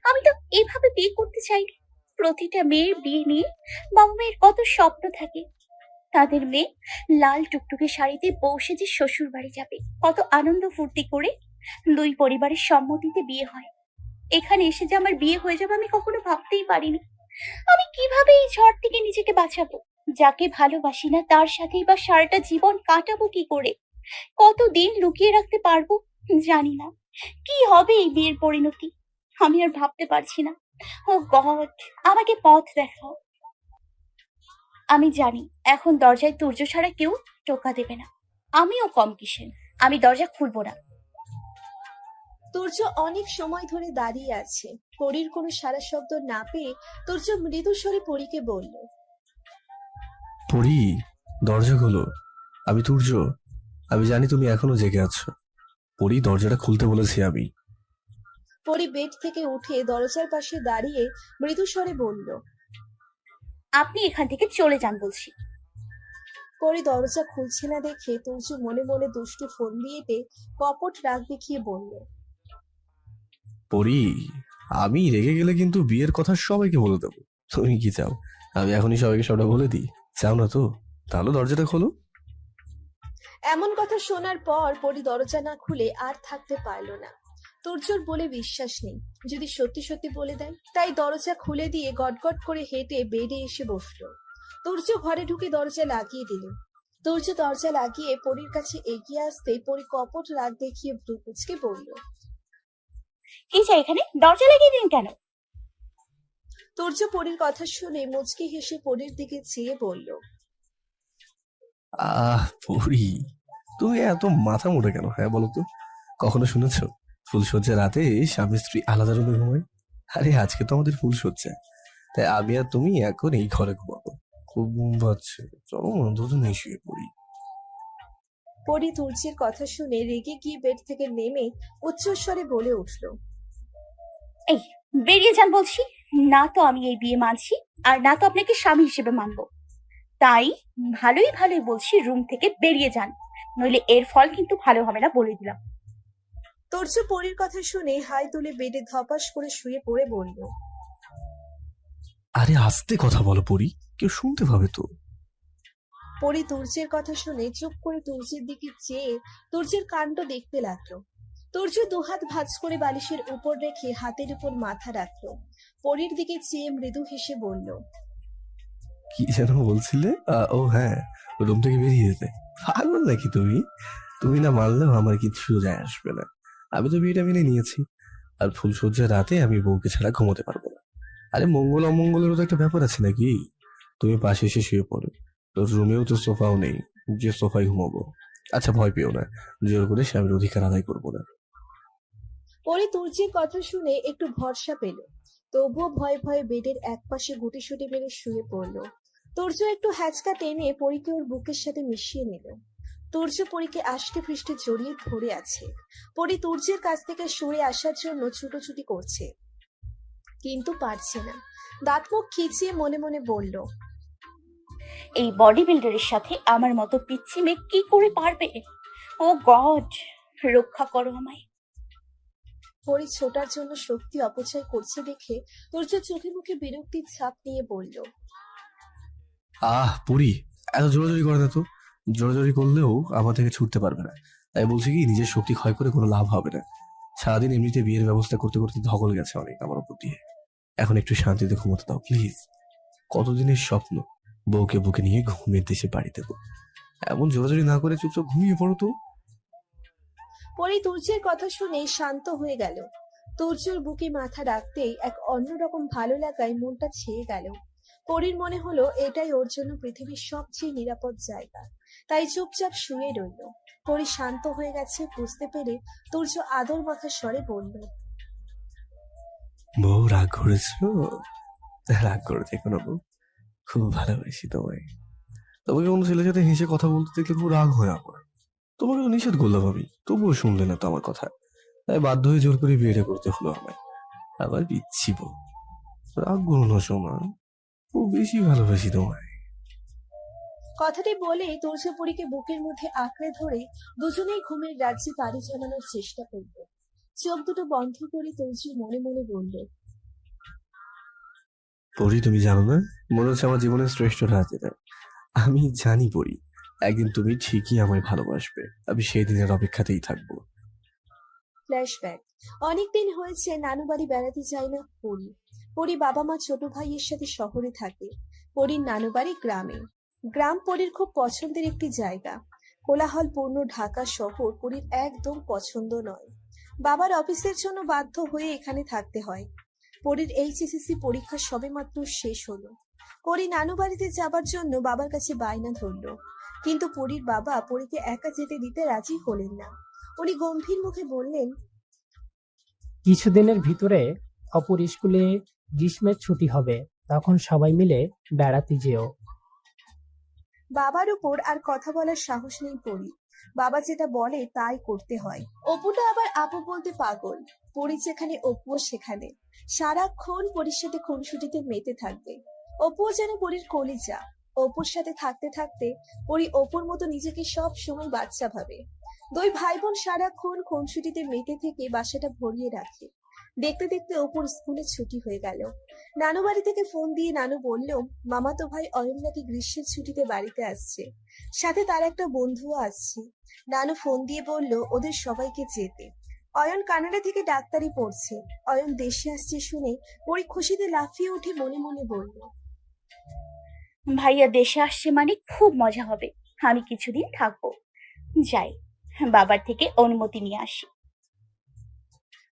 আমি তো এভাবে বিয়ে করতে চাইনি। প্রতিটা মেয়ের বিয়ে নিয়ে বাবা মায়ের কত স্বপ্ন থাকে। তাদের মেয়ে লাল টুকটুকে শাড়িতে বউ সেজে শ্বশুর বাড়ি যাবে, কত আনন্দ ফুর্তি করে দুই পরিবারের সম্মতিতে বিয়ে হয়। এখানে এসে যে আমার বিয়ে হয়ে যাবে আমি কখনো ভাবতেই পারিনি। আমি কিভাবে এই ঝড় থেকে নিজেকে বাঁচাবো? যাকে ভালোবাসি না তার সাথেই বা সারাটা জীবন কাটাবো কি করে? কতদিন লুকিয়ে রাখতে পারবো জানি না। কি হবে এই বিয়ের পরিণতি? আমি আর ভাবতে পারছি না। ও গড, আমাকে পথ দেখাও। আমি জানি এখন দরজায় তুর্য ছাড়া কেউ টোকা দেবে না। আমিও কম কিসের, আমি দরজা খুলবো না। তুর্য অনেক সময় ধরে দাঁড়িয়ে আছে। পরীর কোনো সারা শব্দ না পেয়ে তুর্য মৃদু স্বরে পরীকে বলল, পরি, দরজা খোলো। আমি তুর্য। আমি জানি তুমি এখনো জেগে আছো। পরি, দরজাটা খুলতে বলেছি আমি। পরী বেড থেকে উঠে দরজার পাশে দাঁড়িয়ে মৃদু স্বরে বলল, আপনি এখান থেকে চলে যান বলছি। পরী দরজা খুলছে না দেখে তুর্য মনে মনে দুষ্টু ফোন দিয়েতে কপট রাগ দেখিয়ে বলল, পরি, আমি রেগে গেলে কিন্তু বিয়ের কথা সবাইকে বলে দেবো। তুমি কি চাও আমি এখনই সবাইকে সবটা বলে দিই? চাও না তো? তাহলে দরজাটা খোলো। এমন কথা শোনার পর পরী দরজা না খুলে আর থাকতে পারল না। তুর্যর বলে বিশ্বাস নেই, যদি সত্যি সত্যি বলে দেয়। তাই দরজা খুলে দিয়ে গটগট করে হেঁটে বেডে এসে বসলো। তুর্য ঘরে ঢুকে দরজা লাগিয়ে দিল। তুর্য দরজা লাগিয়ে পরীর কাছে এগিয়ে আসতেই পরী কপট রাগ দেখিয়ে ভ্রু কুঁচকে বলল, কি চাই এখানে? দরজা লাগিয়ে দিন কেন? তুর্য পরীর কথা শুনে মুচকি হেসে পরীর দিকে চেয়ে বলল, পরি, তুমি এত মাথা মোটা কেন? হ্যাঁ বলো তো, কখনো শুনেছো ফুলশয্যা রাতে স্বামী স্ত্রী আলাদা রুমে ঘুমায়? আরে আজকে তো আমাদের ফুলশয্যা, তাই আমি আর তুমি এখন এই ঘরে ঘুমাবো। খুব ঘুম পাচ্ছে, চলো না দুজনে শুয়ে পড়ি। পরী তুর্যের কথা শুনে রেগে গিয়ে বেড থেকে নেমে উচ্চস্বরে বলে উঠল, এই, বেরিয়ে যান বলছি। না তো আমি এই বিয়ে মানছি, আর না তো আপনাকে স্বামী হিসেবে মানবো। তাই ভালোই ভালোই বলছি, রুম থেকে বেরিয়ে যান, নইলে এর ফল কিন্তু ভালো হবে না বলে দিলাম। তুর্য পরীর কথা শুনে হাই তুলে বেডে ধপাস করে শুয়ে পড়ে বলল, আরে আস্তে কথা বলো পরি, কেউ শুনতে পাবে তো। পরী তুর্যের কথা শুনে চুপ করে তুর্যের দিকে চেয়ে তুর্যের কাণ্ড দেখতে লাগলো। তুর্য দুহাত ভাঁজ করে বালিশের উপর রেখে হাতের উপর মাথা রাখলো। পরীর দিকে চেয়ে মৃদু হেসে বলল, কি যেন বলছিলে? ও হ্যাঁ, রুম থেকে বেরিয়ে যেতে। পাগল নাকি তুমি? তুমি না মানলেও আমার কিছু যায় আসবে না। আমি তো বিয়েটা মেনে নিয়েছি। আর ফুলশয্যার রাতে আমি বউকে ছাড়া ঘুমোতে পারবো না। আরে মঙ্গল অমঙ্গলেরও তো একটা ব্যাপার আছে নাকি? তুমি পাশে এসে শুয়ে পড়ো। তোর রুমেও তো সোফাও নেই যে সোফায় ঘুমাবো। আচ্ছা ভয় পেও না, জোর করে স্বামীর অধিকার আদায় করবো না। পরী তুর্যের কথা শুনে একটু ভরসা পেল। তবুও ভয়ে ভয়ে বেডের একপাশে গুটিসুটি মেরে শুয়ে পড়ল। তুর্য একটু হ্যাচকা টেনে পরীকে ওর বুকের সাথে মিশিয়ে নিল। তুর্য পরীকে আষ্টে পৃষ্ঠে জড়িয়ে ধরে আছে। পরী তুর্যের কাছ থেকে সরে আসার জন্য ছুটোছুটি করছে, কিন্তু পারছে না। দাঁত মুখ খিচিয়ে মনে মনে বলল, এই বডি বিল্ডারের সাথে আমার মতো পিচ্ছি মেয়ে কি করে পারবে? ও গড, রক্ষা করো আমায়। পরী ছোটার জন্য শক্তি অপচয় করছে দেখে তুর্য চোখে মুখে বিরক্তির ছাপ নিয়ে বলল, পরি, এত জোরাজোরি করে না তো। জোরাজোরি করলেও আমার থেকে ছুটতে পারবে না। তাই বলছি কি, নিজের শক্তি ক্ষয় করে কোনো লাভ হবে না। সারাদিন এমনিতে বিয়ের ব্যবস্থা করতে করতে ধকল গেছে অনেক আমার উপর দিয়ে। এখন একটু শান্তিতে ঘুমোতে দাও প্লিজ। কতদিনের স্বপ্ন বউকে বুকে নিয়ে ঘুমের দেশে বাড়ি দেবো। এমন জোরাজোরি না করে চুপচাপ ঘুমিয়ে পড়ো তো। পরী তুর্যের কথা শুনে শান্ত হয়ে গেল। তুর্যর বুকে মাথা রাখতেই এক অন্যরকম ভালো লাগায় মনটা ছেয়ে গেল। পরীর মনে হলো এটাই ওর জন্য পৃথিবীর সবচেয়ে নিরাপদ জায়গা। তাই চুপচাপ শুয়ে রইল। পরী শান্ত হয়ে গেছে বুঝতে পেরে তুর্য আদর মাখা স্বরে বলল, বউ রাগ করেছো? রাগ করে দেখো না বউ, খুব ভালোবাসি তোমায়। তোমাকে কোনো ছেলের সাথে হেসে কথা বলতে দেখলে খুব রাগ হয় আমার। তোমাকে তো নিষেধ করলাম আমি, তবুও শুনলে না তো আমার কথা। তাই বাধ্য হয়ে জোর করে বিয়েটা করতে হলো আমায়। আবার পিচ্ছি বউ, রাগ করো না সোমা, খুব বেশি ভালোবাসি তোমায়। কথাটি বলে তুর্য পরীকে বুকের মধ্যে আঁকড়ে ধরে দুজনেই ঘুমের রাজ্যে পাড়ি জমানোর চেষ্টা করল। চোখ দুটো বন্ধ করে তুর্য মনে মনে বলল, পরি, তুমি জানো না, মনে হচ্ছে আমার জীবনের শ্রেষ্ঠ রাজা। আমি জানি পরি, একদিন তুমি ঠিকই আমায় ভালোবাসবে। আমি সেই দিনের অপেক্ষাতেই থাকবো। ফ্ল্যাশব্যাক। অনেকদিন হয়েছে নানু বাড়ি বেড়াতে যায় না পরি। পরি বাবা মা ছোট ভাইয়ের সাথে শহরে থাকে। পরির নানু বাড়ি গ্রামে। গ্রাম পরির খুব পছন্দের একটি জায়গা। কোলাহলপূর্ণ ঢাকা শহর পরির একদম পছন্দ নয়। বাবার অফিসের জন্য বাধ্য হয়ে এখানে থাকতে হয়। পরির এইচএসসি পরীক্ষা সবেমাত্র শেষ হলো। পরি নানু বাড়িতে যাবার জন্য বাবার কাছে বায়না ধরলো, কিন্তু পরির বাবা পরিকে একা যেতে দিতে রাজি হলেন না। উনি গম্ভীর মুখে বললেন, কিছুদিনের ভিতরে অপর স্কুলে গ্রীষ্মের ছুটি হবে, তখন সবাই মিলে বেড়াতে যেও। বাবার উপর আর কথা বলার সাহস নেই পরি। বাবা যেটা বলে তাই করতে হয়। অপুটা আবার আপু বলতে পাগল। পরি যেখানে অপুও সেখানে। সারাক্ষণ পরির সাথে খুনসুটিতে মেতে থাকবে। অপুও যেন পরির কলিজা। অপুর সাথে থাকতে থাকতে পরি অপুর মতো নিজেকে সব সময় বাচ্চা ভাবে। দুই ভাই বোন সারাক্ষণ খুনসুটিতে মেতে থেকে বাসাটা ভরিয়ে রাখে। দেখতে দেখতে অপুর স্কুলে ছুটি হয়ে গেল। নানু বাড়ি থেকে ফোন দিয়ে নানু বলল, মামাতো ভাই অয়ন নাকি গ্রীষ্মের ছুটিতে বাড়িতে আসছে, সাথে তার একটা বন্ধুও আসছে। নানু ফোন দিয়ে বলল ওদের সবাইকে যেতে। অয়ন কানাডা থেকে ডাক্তারি পড়ছে। অয়ন দেশে আসছে শুনে পরি খুশিতে লাফিয়ে উঠে মনে মনে বলল, ভাইয়া দেশে আসছে মানে খুব মজা হবে। আমি কিছুদিন থাকবো। যাই, বাবার থেকে অনুমতি নিয়ে আসি।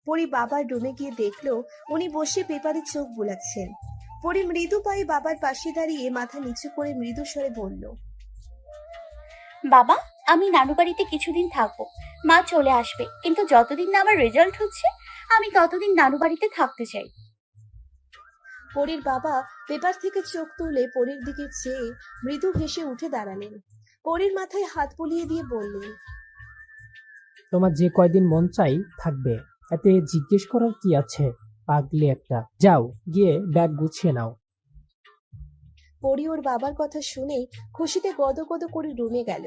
পরি বাবার রুমে গিয়ে দেখলো উনি বসে পেপারে চোখ বুলাচ্ছেন। পরি মৃদু পায়ে বাবার পাশে দাঁড়িয়ে মাথা নিচু করে মৃদু স্বরে বলল, বাবা, আমি নানু বাড়িতে কিছুদিন থাকবো। মা চলে আসবে, কিন্তু যতদিন না আমার রেজাল্ট হচ্ছে আমি ততদিন নানু বাড়িতে থাকতে চাই। পরির বাবা পেপার থেকে চোখ তুলে পরির দিকে চেয়ে মৃদু হেসে উঠে দাঁড়ালেন। পরির মাথায় হাত বুলিয়ে দিয়ে বললেন, তোমার যে কয়দিন মন চাই থাকবে, এতে জিজ্ঞেস করার কি আছে? পাগলি একটা, যাও গিয়ে ব্যাগ গুছিয়ে নাও। পরি ওর বাবার কথা শুনে খুশিতে গদগদ করে রুমে গেল।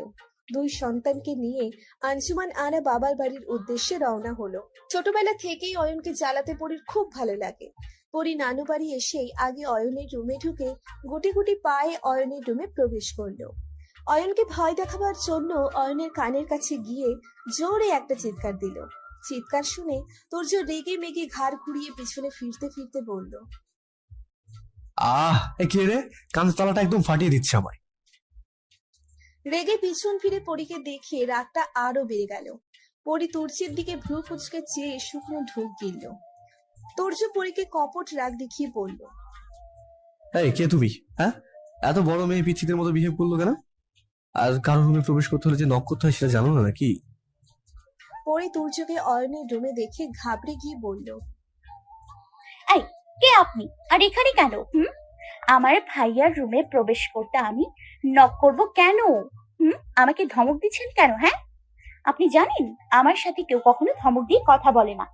দুই সন্তানকে নিয়ে আঞ্জুমান আরা বাবার বাড়ির উদ্দেশ্যে রওনা হলো। ছোটবেলা থেকেই অয়নকে জ্বালাতে পরির খুব ভালো লাগে। পরি নানু বাড়ি এসেই আগে অয়নের রুমে ঢুকে গুটি গুটি পায়ে অয়নের রুমে প্রবেশ করলো। অয়নকে ভয় দেখাবার জন্য অয়নের কানের কাছে গিয়ে জোরে একটা চিৎকার দিল। চিৎকার শুনে তুর্য রেগে মেগে ঘাড় ঘুরিয়ে পিছনে ফিরতে ফিরতে বলল, এ কে রে? কানের তলাটা একদম ফাটিয়ে দিচ্ছে আমায়। রেগে পিছন ফিরে পরীকে দেখে রাগটা আরো বেড়ে গেল। পরি তুর্যের দিকে ভ্রু কুচকে চেয়ে শুকনো ঢোক গিলল। তুর্য পরীকে কপট রাগ দেখিয়ে বলল, এই কে তুমি? হ্যাঁ, এত বড় মেয়ে পিচ্ছিদের মতো বিহেভ করলো কেন? আর কারোর রুমে প্রবেশ করতে হলে যে নক করতে হয় সেটা জানো না নাকি? পরি তুর্যকে অয়নের রুমে দেখে ঘাবড়ে গিয়ে বলল, এই, কে আপনি? আর এখানে কেন? আমার ভাইয়ার রুমে প্রবেশ করতে আমি নক করব কেন? আমাকে ধমক দিচ্ছেন কেন? হ্যাঁ, আপনি জানেন আমার সাথে কেউ কখনো ধমক দিয়ে কথা বলে না।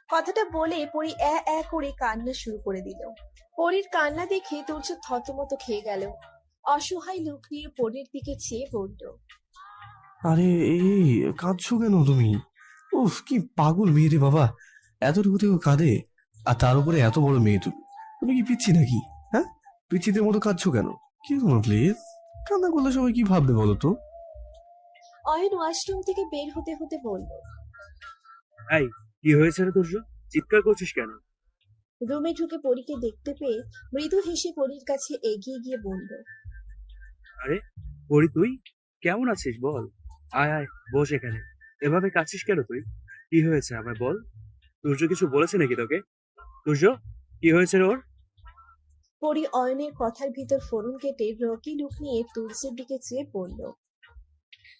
কথাটা বলে পরি এ করে কান্না শুরু করে দিল। পরির কান্না দেখে তুর্য থতমত খেয়ে গেল। অসহায় লোক নিয়ে পরির দিকে চেয়ে বলল, আরে এই, কাঁদছো কেন তুমি? উফ, কি পাগল মেয়ে রে বাবা, এতটুকু থেকেও কাঁদে। আর তার উপরে এত বড় মেয়ে তুমি। তুমি কি পিচ্ছি নাকি? হ্যাঁ, পিচ্ছিদের মতো কাঁদছো কেন? কি তোমার প্লিজ? কান্না করলে সবাই কি ভাববে বলো তো? অয়ন ওয়াশরুম থেকে বের হতে হতে বলল, এই, কি হয়েছে রে তুর্য? চিৎকার করছিস কেন? রুমে ঢুকে পরীকে দেখতে পেয়ে মৃদু হেসে পরীর কাছে এগিয়ে গিয়ে বলল, আরে পরি, তুই কেমন আছিস বল? আয় আয়, বস এখানে। এভাবে কাঁদছিস কেন তুই? কি হয়েছে আমায় বল। সূর্য কিছু বলেছে নাকি তোকে? সূর্য, কি হয়েছে রে ওর? পরি অয়নের কথার ভিতর ফোরন কেটে রকি লুক নিয়ে তুর্যের দিকে চেয়ে বলল,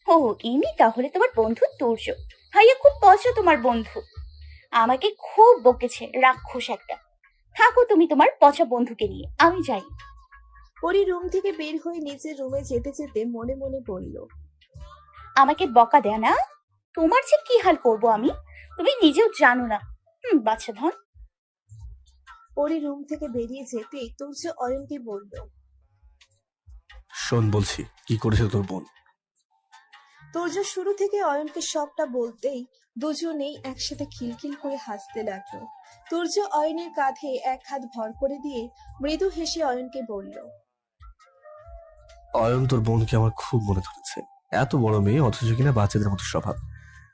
ও, ইনি তাহলে তোমার বন্ধু তুর্য। ভাইয়া খুব পচা তোমার বন্ধু। আমাকে খুব বকেছে, রাক্ষস একটা। থাকো তুমি তোমার পচা বন্ধুকে নিয়ে, আমি যাই। পরি রুম থেকে বের হয়ে নিজের রুমে যেতে যেতে মনে মনে বলল, আমাকে বকা দেয় না? তোমার যে কি হাল করব আমি, তুমি নিজেও জানো না। বাচ্চা ধন। পরি রুম থেকে বেরিয়ে যেতে তুর্য অয়নকে বলল, শোন বলছি, কি করেছে তোর বোন? তুর্য শুরু থেকে অয়নকে সবটা বলতেই দুজনেই একসাথে খিলখিল করে হাসতে লাগলো। তুর্য অয়নের কাঁধে এক হাত ভর করে দিয়ে মৃদু হেসে অয়নকে বলল, অয়ন, তোর বোনকে আমার খুব মনে ধরেছে। এত বড় মেয়ে অথচ কিনা বাচ্চাদের মতো স্বভাব।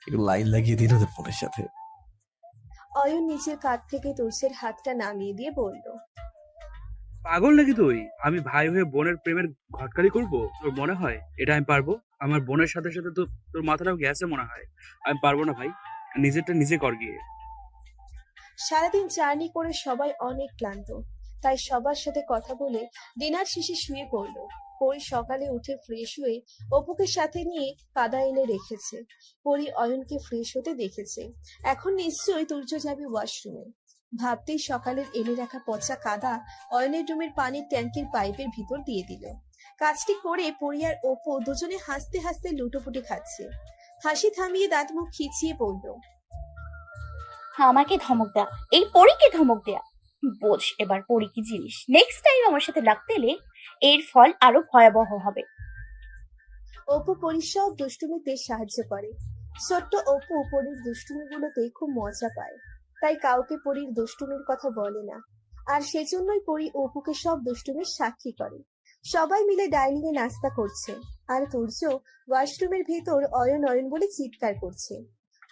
একটু লাইন লাগিয়ে দিন ওদের বোনের সাথে। অয়ন নিজের কাঁধ থেকে তুর্যের হাতটা নামিয়ে দিয়ে বলল, পাগল নাকি তুই? আমি ভাই হয়ে বোনের প্রেমের ঘটকালি করব? তোর মনে হয় এটা আমি পারবো? আমার বোনের সাথে সাথে তো তোর মাথাটাও গেছে মনে হয়। আমি পারবো না ভাই, নিজেরটা নিজে কর গিয়ে। সারাদিন জার্নি করে সবাই অনেক ক্লান্ত, তাই সবার সাথে কথা বলে ডিনার শেষে শুয়ে পড়লো। পরি সকালে উঠে ফ্রেশ হয়ে অপুকে সাথে নিয়ে কাদা এনে রেখেছে। পরি অয়নকে ফ্রেশ হতে দেখেছে। এখন নিশ্চয়ই তুর্য যাবে ওয়াশরুমে। ভাবতেই সকালের এনে রাখা পচা কাদা অয়নের রুমের পানির ট্যাঙ্কির পাইপের ভিতর দিয়ে দিল। কাজটি করে পরি আর অপু দুজনে হাসতে হাসতে লুটোপুটি খাচ্ছে। হাসি থামিয়ে দাঁত মুখ খিচিয়ে পড়ল, আমাকে ধমক দেয়া, এই পরীকে ধমক দেয়া। বোঝ এবার পরী কি জিনিস। নেক্সট টাইম আমার সাথে লাগতে এলে এর ফল আরো ভয়াবহ হবে। অপু পরির সব দুষ্টুমিতে সাহায্য করে। ছোট্ট অপু পরির দুষ্টুমিগুলোতে খুব মজা পায়, তাই কাউকে পরির দুষ্টুমির কথা বলে না। আর সেজন্যই পরি অপুকে সব দুষ্টুমির সাক্ষী করে। সবাই মিলে ডাইনিং এ নাস্তা করছে, আর তুর্য ওয়াশরুমের ভেতর অয়ন অয়ন বলে চিৎকার করছে।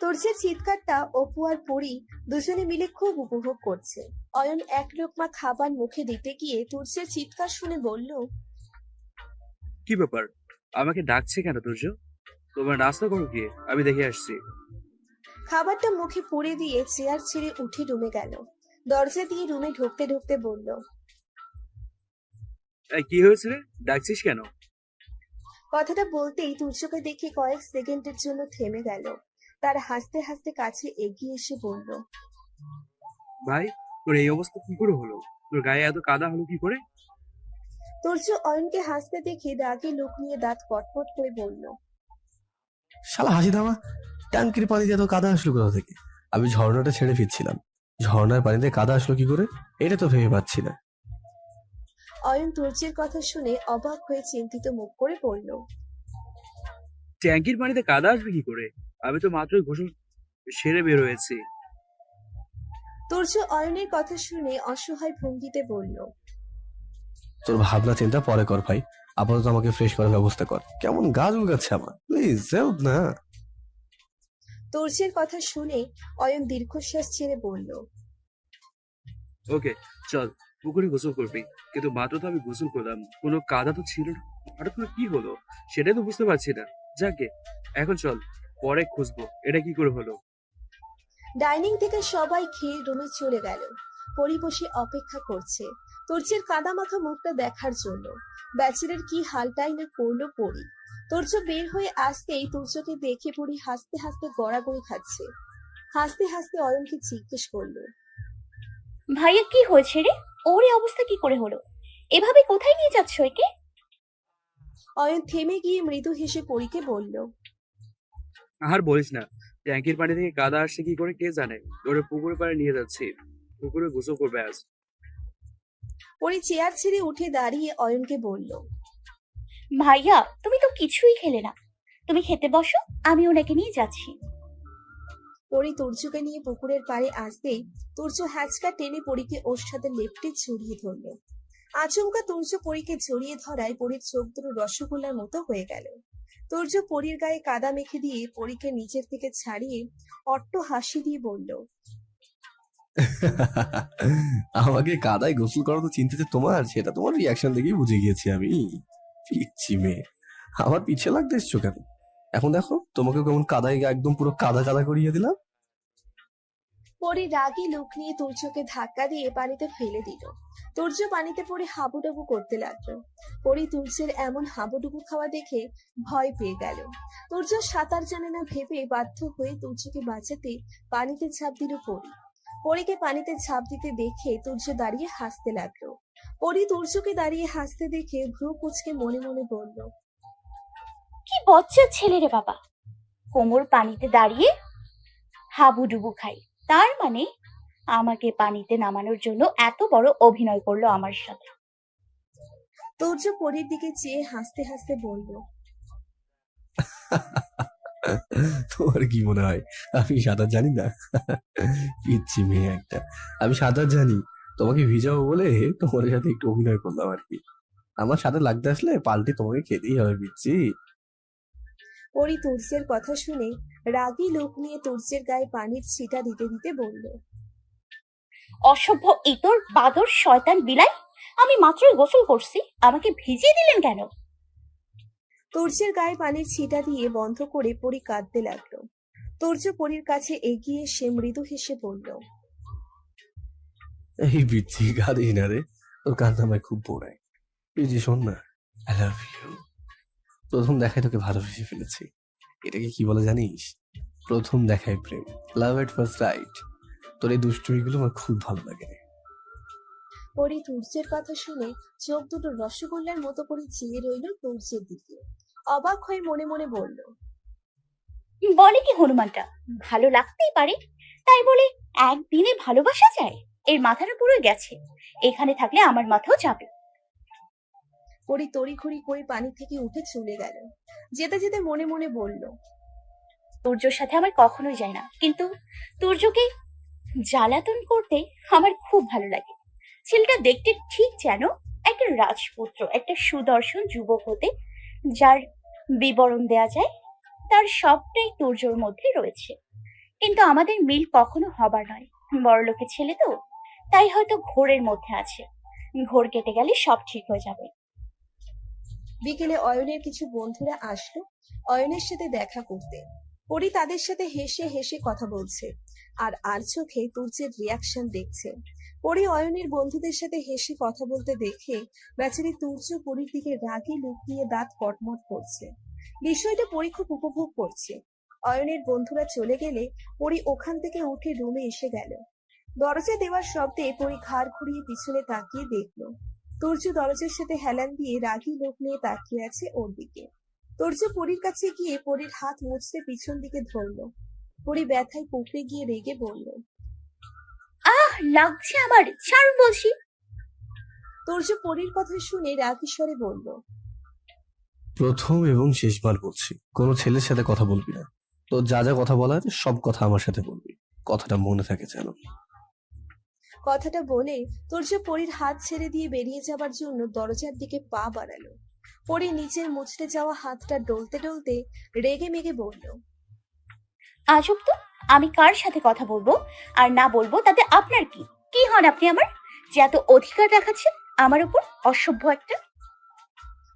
তুর্যের চিৎকারটা অপু আর পরি দুজনে মিলে খুব উপভোগ করছে। অয়ন এক লোকমা খাবার মুখে দিতে গিয়ে তুর্যের চিৎকার শুনে বলল, কি ব্যাপার? আমাকে ডাকছে কেন তুর্য? তোমার নাস্তা করো গিয়ে, আমি দেখে আসছি। খাবারটা মুখে পুড়ে দিয়ে চেয়ার ছেড়ে উঠে রুমে গেল। দরজা দিয়ে রুমে ঢুকতে ঢুকতে বলল, এই কি হয়েছে রে? ডাকছিস কেন? কথাটা বলতেই তুর্যকে দেখে কয়েক সেকেন্ডের জন্য থেমে গেল। তার হাসতে হাসতে কাছে এগিয়ে এসে বলল, ভাই, তোর এই অবস্থা কি করে হলো? তোর গায়ে এত কাদা হলো কি করে? তুর্য অয়নকে হাসতে দেখে রাগে লোক নিয়ে দাঁত পটপট করে বলল, শালা হাসি থামা। ট্যাঙ্কির পানিতে এত কাদা আসলো কোথা থেকে? আমি ঝর্ণাটা ছেড়ে ফিরছিলাম, ঝর্ণার পানিতে কাদা আসলো কি করে এটা তো ভেবে পাচ্ছি না। অয়ন তুর্যের কথা শুনে অবাক হয়ে চিন্তিত মুখ করে বলল, ট্যাঙ্কির পানিতে কাদা আসবে কি করে? আমি তো মাত্রই গোসল সেরে বের হয়েছি। তুর্য অয়নের কথা শুনে অসহায় ভঙ্গিতে বলল, তোর ভাবনা চিন্তা পরে কর ভাই, আপাতত আমাকে ফ্রেশ করার ব্যবস্থা কর। কেমন গা জুলগাচ্ছে আমার, প্লিজ হেল্প না। তুর্যের কথা শুনে অয়ন দীর্ঘশ্বাস ছেড়ে বলল, ওকে, চল পুকুরে গোসল করবি। কিন্তু মাত্র তো আমি গোসল করলাম, কোনো কাদা তো ছিল না। হঠাৎ করে কি হলো সেটাই তো বুঝতে পারছি না। যাকে এখন চল, পরে খুঁজবো এটা কি করে হলো। ডাইনিং থেকে সবাই খেয়ে রুমে চলে গেল। পরি বসে অপেক্ষা করছে তুর্যের কাদা মাখা মুখটা দেখার জন্য। ব্যাচেলের কি হালটাই না করলো পরি। তুর্য বের হয়ে আসতেই তুর্যকে দেখে পরি হাসতে হাসতে গড়াগড়ি খাচ্ছে। হাসতে হাসতে অয়নকে জিজ্ঞেস করলো, ভাইয়া কি হয়েছে রে? ওর এই অবস্থা কি করে হলো? এভাবে কোথায় নিয়ে যাচ্ছ একে? অয়ন থেমে গিয়ে মৃদু হেসে পরিকে বলল, আর বলিস না, ট্যাঙ্কির পানি থেকে কাদা আসছে কি করে কে জানে। ওরে পুকুরে পাড়ে নিয়ে যাচ্ছি, পুকুরে গোসল করবে আজ। পরি চেয়ার ছেড়ে উঠে দাঁড়িয়ে অয়নকে বলল, ভাইয়া তুমি তো কিছুই খেলে না, তুমি খেতে বসো, আমি ওনাকে নিয়ে যাচ্ছি। পরি তুর্যকে নিয়ে পুকুরের পাড়ে আসতেই তুর্য হ্যাচকা টেনে পরীকে ওর সাথে লেপটে জড়িয়ে ধরলো। আচমকা তুর্য পরীকে জড়িয়ে ধরায় পরীর চোখ দুটো রসগোল্লার মতো হয়ে গেল। তুর্য পরীর গায়ে কাদা মেখে দিয়ে পরীকে নিচের থেকে ছাড়িয়ে অট্ট হাসি দিয়ে বলল, আমাকে কাদায় গোসল করানো চিন্তাতে তোমার, সেটা তোমার রিয়াকশন দেখেই বুঝে গিয়েছি আমি। পিচ্ছি মেয়ে, আমার পিছে লাগতে এসছো কেন? এখন দেখো তোমাকে কেমন কাদায় একদম পুরো কাদা কাদা করিয়ে দিলাম। পরি রাগে লুক নিয়ে তুর্যকে ধাক্কা দিয়ে পানিতে ফেলে দিল। তুর্য পানিতে পড়ে হাবুডুবু করতে লাগলো। পরি তুর্যের এমন হাবুডুবু খাওয়া দেখে ভয় পেয়ে গেল। তুর্য সাঁতার জানে না ভেবে বাধ্য হয়ে তুর্যকে বাঁচাতে পানিতে ঝাঁপ দিল পরি। পরীকে পানিতে ঝাঁপ দিতে দেখে তুর্য দাঁড়িয়ে হাসতে লাগলো। পরি তুর্যকে দাঁড়িয়ে হাসতে দেখে ভ্রু কুঁচকে মনে মনে বলল, কি বচ্চা ছেলে রে বাবা, কোমর পানিতে দাঁড়িয়ে হাবুডুবু খাই। তার মানে আমাকে পানিতে নামানোর জন্য এত বড় অভিনয় করলো আমার সাথে। তুর্য পরীর দিকে চেয়ে হাসতে হাসতে বলল, তোমার কি মনে হয় আমি সাঁতার জানি না? পিচ্ছি মেয়ে একটা। আমি সাঁতার জানি, তোমাকে ভিজাবো বলে তোমার সাথে একটু অভিনয় করলাম আর কি। আমার সাথে লাগতে আসলে পাল্টে তোমাকে খেতেই হবে পিচ্ছি। পরি তুর্যের কথা শুনে রাগী লোক নিয়ে তুর্যের গায়ে পানির ছিটা দিতে দিতে বলল। অসভ্য ইতর বাদর শয়তান বিলাই, আমি মাত্রই গোসল করছি, আমাকে ভিজিয়ে দিলেন কেন? তুর্যের গায়ে পানির ছিটা দিয়ে বন্ধ করে পরি কাঁদতে লাগলো। তুর্য পরির কাছে এগিয়ে সে মৃদু হেসে বলল। এই পিচ্ছি কাঁদিস না রে, তোর কান্না আমায় খুব পোড়ায়। পিচ্ছি শোন না, আই লাভ ইউ। প্রথম দেখায় তোকে ভালোবেসে ফেলেছি। এটাকে কি বলে জানিস? প্রথম দেখায় প্রেম, লাভ এট ফার্স্ট রাইট। তোর এই দুষ্টুমিগুলো আমার খুব ভালো লাগে রে। পরি তুর্যের কথা শুনে চোখ দুটো রসগোল্লার মতো করে চেয়ে রইল তুর্যের দিকে। অবাক হয়ে মনে মনে বলল। বলে কি হনুমানটা, ভালো লাগতেই পারে, তাই বলে একদিনে ভালোবাসা যায়? এর মাথাটা পুরো গেছে, এখানে থাকলে আমার মাথাও যাবে। পরি তড়িঘড়ি করে পানি থেকে উঠে চলে গেল। যেতে যেতে মনে মনে বলল। তুর্যর সাথে আমার কখনোই যায় না, কিন্তু তুর্যকে জ্বালাতন করতে আমার খুব ভালো লাগে। ছেলেটা দেখতে ঠিক যেন একটা রাজপুত্র, একটা সুদর্শন যুবক হতে যার বিবরণ দেয়া যায়, তার সবটাই তুর্যর মধ্যে রয়েছে। কিন্তু আমাদের মিল কখনো হবার নয়। বড়লোকের ছেলে তো, তাই হয়তো ঘোরের মধ্যে আছে। ঘোর কেটে গেলে সব ঠিক হয়ে যাবে। বিকেলে অয়নের কিছু বন্ধুরা আসলো অয়নের সাথে দেখা করতে। পরি তাদের সাথে হেসে হেসে কথা বলছে আর চোখে তুর্যের রিয়াকশন দেখছে। পরি অয়নের বন্ধুদের সাথে হেসে কথা বলতে দেখে বেচারি তুর্য পরির দিকে রাগী লুক নিয়ে দাঁত কটমট করছে। বিষয়টা পরি খুব উপভোগ করছে। অয়নের বন্ধুরা চলে গেলে পরি ওখান থেকে উঠে রুমে এসে গেল। দরজা দেওয়ার শব্দে পরি ঘাড় ঘুরিয়ে পিছনে তাকিয়ে দেখলো তুর্য দরজার সাথে হেলান দিয়ে রাগী লোক নিয়ে তাকিয়ে আছে ওর দিকে। তুর্য পরির কাছে গিয়ে পরির হাত মুছতে পিছন দিকে ধরলো। পরি ব্যথায় পুকড়ে গিয়ে রেগে বলল। আহ, লাগছে আমার, ছাড়ুন বলছি। তুর্য পরির কথা শুনে রাগী স্বরে বলল। প্রথম এবং শেষবার বলছি, কোনো ছেলের সাথে কথা বলবি না। তোর যা যা কথা বলার সব কথা আমার সাথে বলবি, কথাটা মনে থাকে যেন। কথাটা বলে তুর্য পরির হাত ছেড়ে দিয়ে বেরিয়ে যাবার জন্য দরজার দিকে পা বাড়ালো। পরি নিচের মুছড়ে যাওয়া হাতটা ডলতে ডলতে রেগে মেগে বলল। আজব তো, আমি কার সাথে কথা বলবো আর না বলবো তাতে আপনার কি? কি হন আপনি আমার, যে এত অধিকার দেখাচ্ছেন আমার উপর, অসভ্য একটা?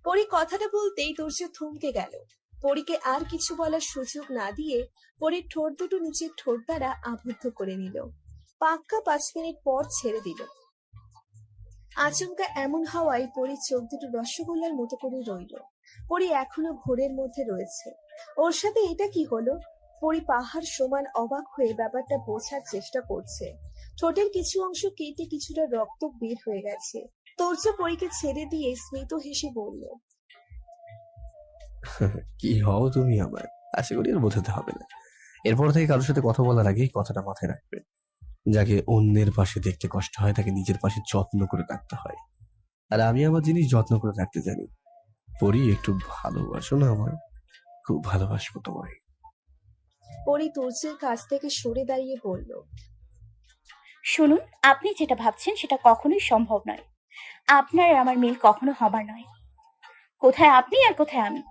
পরি কথাটা বলতেই তুর্য থমকে গেল। পরীকে আর কিছু বলার সুযোগ না দিয়ে পরীর ঠোঁট দুটো নিচের ঠোঁট দ্বারা আবদ্ধ করে নিল। পাক্কা 5 মিনিট পর ছেড়ে দিল। আচমকা এমন হওয়ায় পরীর চোখ দুটো রসগোল্লার মতো করে রইল। পরি এখনো ঘোরের মধ্যে রয়েছে। ওর সাথে এটা কি হলো? পরি পাহাড় সমান অবাক হয়ে ব্যাপারটা বোঝার চেষ্টা করছে। ঠোঁটের কিছু অংশ কেটে কিছুটা রক্ত বের হয়ে গেছে। তুর্য পরীকে ছেড়ে দিয়ে স্মিত হেসে বলল। কি হও তুমি আমার, আশা করি আর বোঝাতে হবে না। এরপর থেকে কারোর সাথে কথা বলার আগেই কথাটা মাথায় রাখবে। যাকে অন্যের পাশে দেখতে কষ্ট হয় তাকে নিজের পাশে যত্ন করে রাখতে হয়। আর আমি আমার জিনিস যত্ন করে রাখতে জানি। পরি, একটু ভালোবাসো না আমায়? খুব ভালোবাসবো তোমায়। পরি তুর্যের কাছ থেকে সরে দাঁড়িয়ে বলল। শুনুন, আপনি যেটা ভাবছেন সেটা কখনোই সম্ভব নয়। আপনার আর আমার মিল কখনো হবার নয়। কোথায় আপনি আর কোথায় আমি?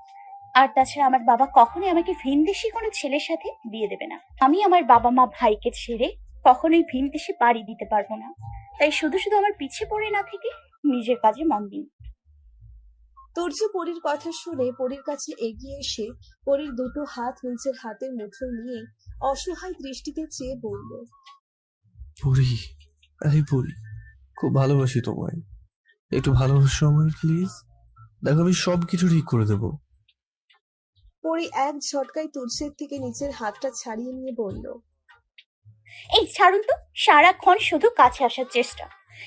আর তাছাড়া আমার বাবা কখনোই আমাকে ভিনদেশি কোনো ছেলের সাথে বিয়ে দেবে না। আমি আমার বাবা মা ভাইকে ছেড়ে কখনোই ভিনদেশে পাড়ি দিতে পারবো না। তাই শুধু শুধু আমার পিছে পড়ে না থেকে নিজের কাজে মন দিন। তুর্য পরির কথা শুনে পরির কাছে এগিয়ে এসে পরির দুটো হাত নিচের হাতের মুঠোয় নিয়ে অসহায় দৃষ্টিতে চেয়ে বলল। পরি, আরে পরি, খুব ভালোবাসি তোমায়। একটু ভালোবাসো আমায় প্লিজ। দেখো আমি সবকিছু ঠিক করে দেবো। পরি এক ঝটকায় তুর্যের থেকে নিচের হাতটা ছাড়িয়ে নিয়ে বলল। এই ছাড়ুন তো, সারাক্ষণ শুধু কাছে আসার চেষ্টা।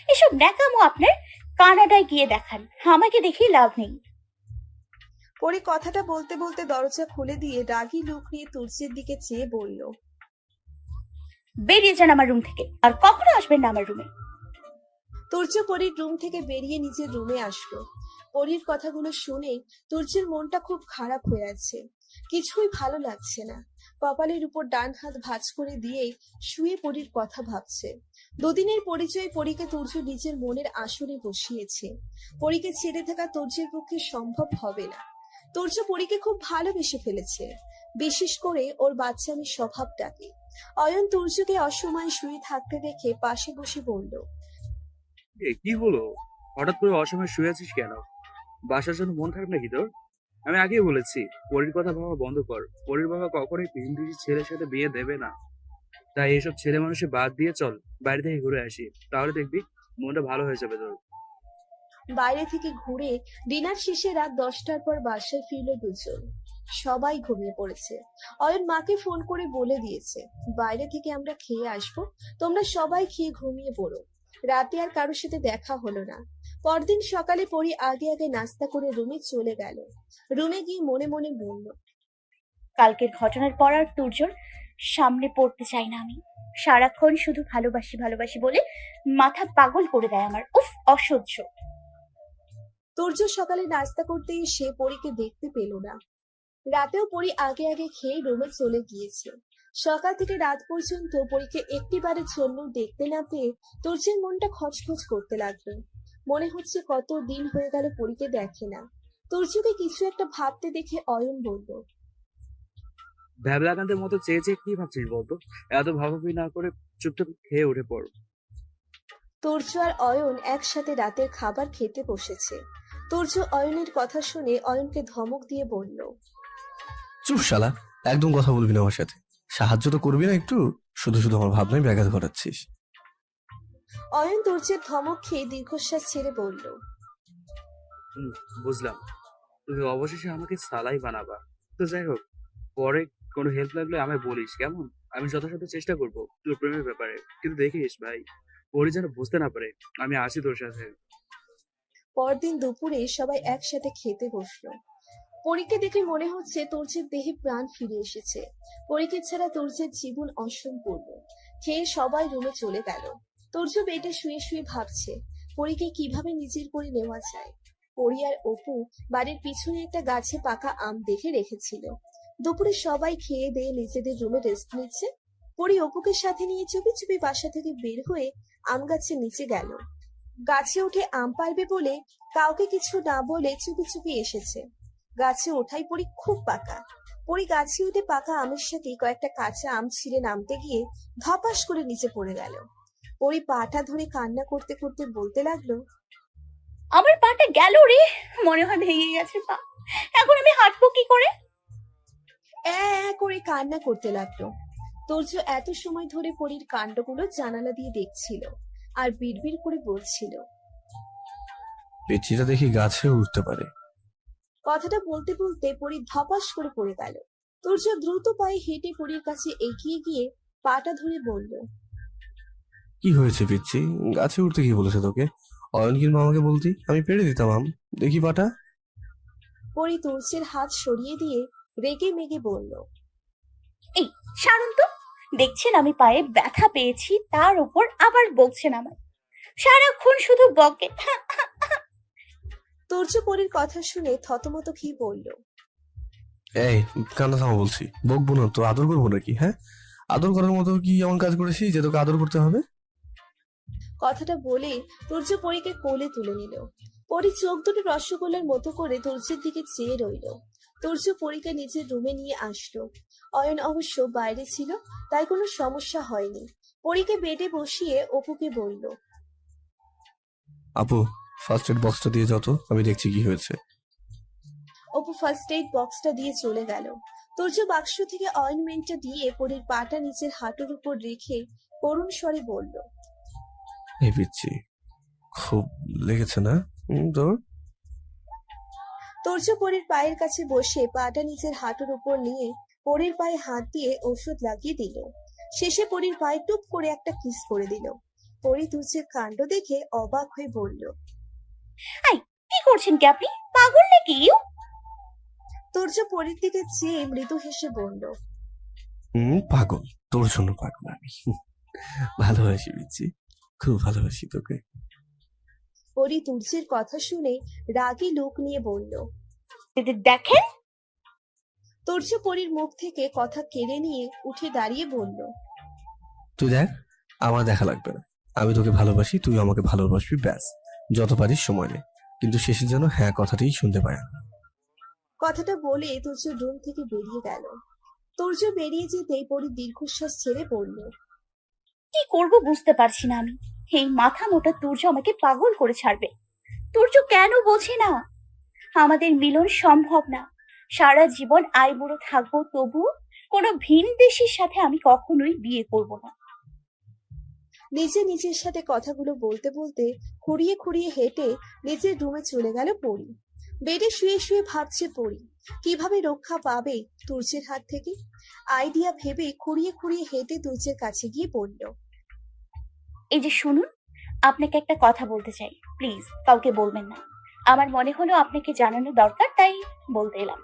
এসব ন্যাকামো আপনার কানাডায় গিয়ে দেখান, আমাকে দেখেই লাভ নেই। পরি কথাটা বলতে বলতে দরজা খুলে দিয়ে রাগী লুক নিয়ে তুর্যের দিকে চেয়ে বলল। বেরিয়ে যান আমার রুম থেকে, আর কখনো আসবেন না আমার রুমে। তুর্য পরির রুম থেকে বেরিয়ে নিজের রুমে আসলো। পরির কথাগুলো শুনে তুর্যের মনটা খুব খারাপ হয়ে আছে। কিছুই ভালো লাগছে না। কপালের উপর ডান হাত ভাঁজ করে দিয়ে শুয়ে পরীর কথা ভাবছে। দুদিনের পরিচয় পরীকে তুর্য নিজের মনের আসনে বসিয়েছে। পরীকে ছেড়ে থাকা তুর্যের পক্ষে সম্ভব হবে না। তুর্য পরীকে খুব ভালোবেসে ফেলেছে, বিশেষ করে ওর বাচ্চামি স্বভাবটাকে। অয়ন তুর্যকে অসময়ে শুয়ে থাকতে দেখে পাশে বসে বলল, কি হলো? হঠাৎ করে অসময় শুয়ে আছিস কেন? বাসার জন্য মন খারাপ নাকি তোর? আমি আগেই বলেছি পরির কথা ভাবা বন্ধ কর। পরির বাবা কখনোই হিন্দি ছেলের সাথে বিয়ে দেবে না। তাই এসব ছেলে মানুষে বাদ দিয়ে চল বাইরে থেকে ঘুরে আসি, তাহলে দেখবি মনটা ভালো হয়ে যাবে তোর। বাইরে থেকে ঘুরে ডিনার শেষে রাত 10টার পর বাসায় ফিরল দুজন। সবাই ঘুমিয়ে পড়েছে। অয়ন মাকে ফোন করে বলে দিয়েছে, বাইরে থেকে আমরা খেয়ে আসবো, তোমরা সবাই খেয়ে ঘুমিয়ে পড়ো। রাতে আর কারোর সাথে দেখা হলো না। পরদিন সকালে পরি আগে আগে নাস্তা করে রুমে চলে গেল। রুমে গিয়ে মনে মনে বলল, কালকের ঘটনার পর আর তুর্যর সামনে পড়তে চাই না আমি। সারাক্ষণ শুধু ভালোবাসি ভালোবাসি বলে মাথা পাগল করে দেয় আমার। উফ, অসহ্য। তুর্য সকালে নাস্তা করতে এসে পরীকে দেখতে পেল না। রাতেও পরি আগে আগে খেয়ে রুমে চলে গিয়েছে। সকাল থেকে রাত পর্যন্ত পরীকে একটিবারের জন্য দেখতে না পেয়ে তুর্যের মনটা খচখচ করতে লাগলো। মনে হচ্ছে কত দিন হয়ে গেল পরীকে দেখে না। তুর্যকে কিছু একটা ভাবতে দেখে অয়ন বলল, ভ্যাবলাকান্তের মতো চেয়ে চেয়ে কি ভাবছিস বলতো? এত ভাবাভাবি না করে চুপচাপ খেয়ে উঠে পড়। তুর্য আর অয়ন একসাথে রাতের খাবার খেতে বসেছে। তুর্য অয়নের কথা শুনে অয়নকে ধমক দিয়ে বলল, চুপ শালা, একদম কথা বলবি না আমার সাথে। সাহায্য তো করবি না একটু, শুধু শুধু আমার ভাবনায় ব্যাঘাত ঘটাচ্ছিস। অয়ন তুর্যের ধমক খেয়ে দীর্ঘশ্বাস ছেড়ে বলল, হুম, বুঝলাম। তুমি অবশেষে আমাকে সালাই বানাবা। তো যাই হোক, পরে কোনো হেল্প লাগলে আমায় বলিস, কেমন? আমি যথাসাধ্য চেষ্টা করবো তোর প্রেমের ব্যাপারে। কিন্তু দেখিস ভাই, পরি যেন বুঝতে না পারে আমি আছি তোর সাথে। পরদিন দুপুরে সবাই একসাথে খেতে বসলো। পরীকে দেখে মনে হচ্ছে তুর্যের দেহে প্রাণ ফিরে এসেছে। পরীকে ছাড়া তুর্যের জীবন অসম্পূর্ণ। খেয়ে সবাই রুমে চলে গেল। তুর্য বেডে শুয়ে শুয়ে ভাবছে পরীকে কিভাবে নিজের করে নেওয়া যায়। পরী আর অপু বাড়ির পিছনে একটা গাছে পাকা আম দেখে রেখেছিল। দুপুরে সবাই খেয়ে দিয়ে নিজেদের রুমে রেস্ট নিচ্ছে। পরী অপুকে সাথে নিয়ে চুপি চুপি বাসা থেকে বের হয়ে আম গাছের নিচে গেল। গাছে উঠে আম পারবে বলে কাউকে কিছু না বলে চুপি চুপি এসেছে। গাছে ওঠাই পরি খুব পাকা। পরি গাছে উঠে পাকা আমের সাথে কয়েকটা কাঁচা আম ছিঁড়ে নামতে গিয়ে ধপাস করে নিচে পড়ে গেল। পরি পাটা ধরে কান্না করতে করতে বলতে লাগলো, আমার পাটা গেল রে, মনে হয় ভেঙে গেছে পা। এখন আমি হাঁটবো কি করে? করে কান্না করতে লাগলো। তুর্য এত সময় ধরে পরীর কাণ্ডগুলো জানালা দিয়ে দেখছিল আর বিড়বিড় করে বলছিল, পেচিটা দেখি গাছে উঠতে পারে। কথাটা বলতে বলতে পরি ধপাস করে পড়ে গেল। তুর্য দ্রুত পায়ে হেঁটে পরীর কাছে এগিয়ে গিয়ে পাটা ধরে বলল, কি হয়েছে পিচ্ছি? গাছে উঠতে কি বলেছে তোকে? অয়ন কিংবা আমাকে বলতি, আমি পেড়ে দিতাম আম। দেখি পাটা। পরি তুর্যের হাত সরিয়ে দিয়ে রেগে মেগে বলল, এই ছাড়ুন তো। দেখছেন আমি পায়ে ব্যথা পেয়েছি, তার উপর আবার বকছেন আমায়। সারাক্ষণ শুধু বকে। তুর্য পরীর কথা শুনে থতমত খেয়ে বলল, এই, কান্না থামা বলছি। বকবো না তো আদর করবো নাকি? হ্যাঁ, আদর করার মতো কি এমন কাজ করেছি যে তোকে আদর করতে হবে? কথাটা বলে তুর্য পরীকে কোলে তুলে নিল। পরি চোখ দুটো রসগোল্লার মতো করে তুর্যের দিকে চেয়ে রইল। তুর্য পরীকে নিজের রুমে নিয়ে আসলো। অয়ন অবশ্য বাইরে ছিল, তাই কোনো সমস্যা হয়নি। পরীকে বেডে বসিয়ে অপুকে বলল, আপু, ফার্স্ট এড বক্সটা দিয়ে যত, আমি দেখছি কি হয়েছে। অপু ফার্স্ট এইড বক্সটা দিয়ে চলে গেল। তুর্য বাক্স থেকে অয়েনমেন্টটা দিয়ে পরীর পাটা নিচের হাঁটুর উপর রেখে করুণ স্বরে বলল, এই পিচ্ছি, খুব লেগেছে না তোর? তুর্য পরীর পায়ের কাছে বসে পাটা নিচের হাঁটুর উপর নিয়ে পরীর পায়ে হাত দিয়ে ওষুধ লাগিয়ে দিল। শেষে পরীর পায়ে টুপ করে একটা কিস করে দিল। পরী তুর্যের কাণ্ড দেখে অবাক হয়ে বলল, আই, কি করছেন কি আপনি? পাগল নাকি? তুর্য পরীর দিকে চেয়ে মৃদু হেসে বলল, পাগল? তোর জন্য পাগল আমি। ভালোবাসি পিচ্ছি, খুব ভালোবাসি তোকে। পরী তুর্যের কথা শুনে রাগী লোক নিয়ে বলল, দেখেন। তুর্য পরীর মুখ থেকে কথা কেড়ে নিয়ে উঠে দাঁড়িয়ে বলল, তুই দেখ, আমার দেখা লাগবে না। আমি তোকে ভালোবাসি, তুই আমাকে ভালোবাসবি, ব্যাস। যত পারিস সময় নে, কিন্তু শেষে যেন হ্যাঁ কথাটাই শুনতে পায় না। কথাটা বলে তুর্য রুম থেকে বেরিয়ে গেল। তুর্য বেরিয়ে যেতেই পরী দীর্ঘশ্বাস ছেড়ে পড়ল। কি করব বুঝতে পারছি না আমি। এই মাথা মোটা তুর্য আমাকে পাগল করে ছাড়বে। তুর্য কেন বোঝে না আমাদের মিলন সম্ভব না। সারা জীবন আইবুড়ো থাকবো, তবুও কোনো ভিন দেশের সাথে আমি কখনোই বিয়ে করব না। নিজের সাথে কথাগুলো বলতে বলতে খুঁড়িয়ে খুঁড়িয়ে হেঁটে নিজের রুমে চলে গেল পরী। বেডে শুয়ে শুয়ে ভাবছে পরী কিভাবে রক্ষা পাবে তুর্যের হাত থেকে। আইডিয়া ভেবে খুঁড়িয়ে খুঁড়িয়ে হেঁটে তুর্যের কাছে গিয়ে বলল, এই যে শুনুন, আপনাকে একটা কথা বলতে চাই, প্লিজ কাউকে বলবেন না। আমার মনে হলো আপনাকে জানানো দরকার, তাই বলতে এলাম।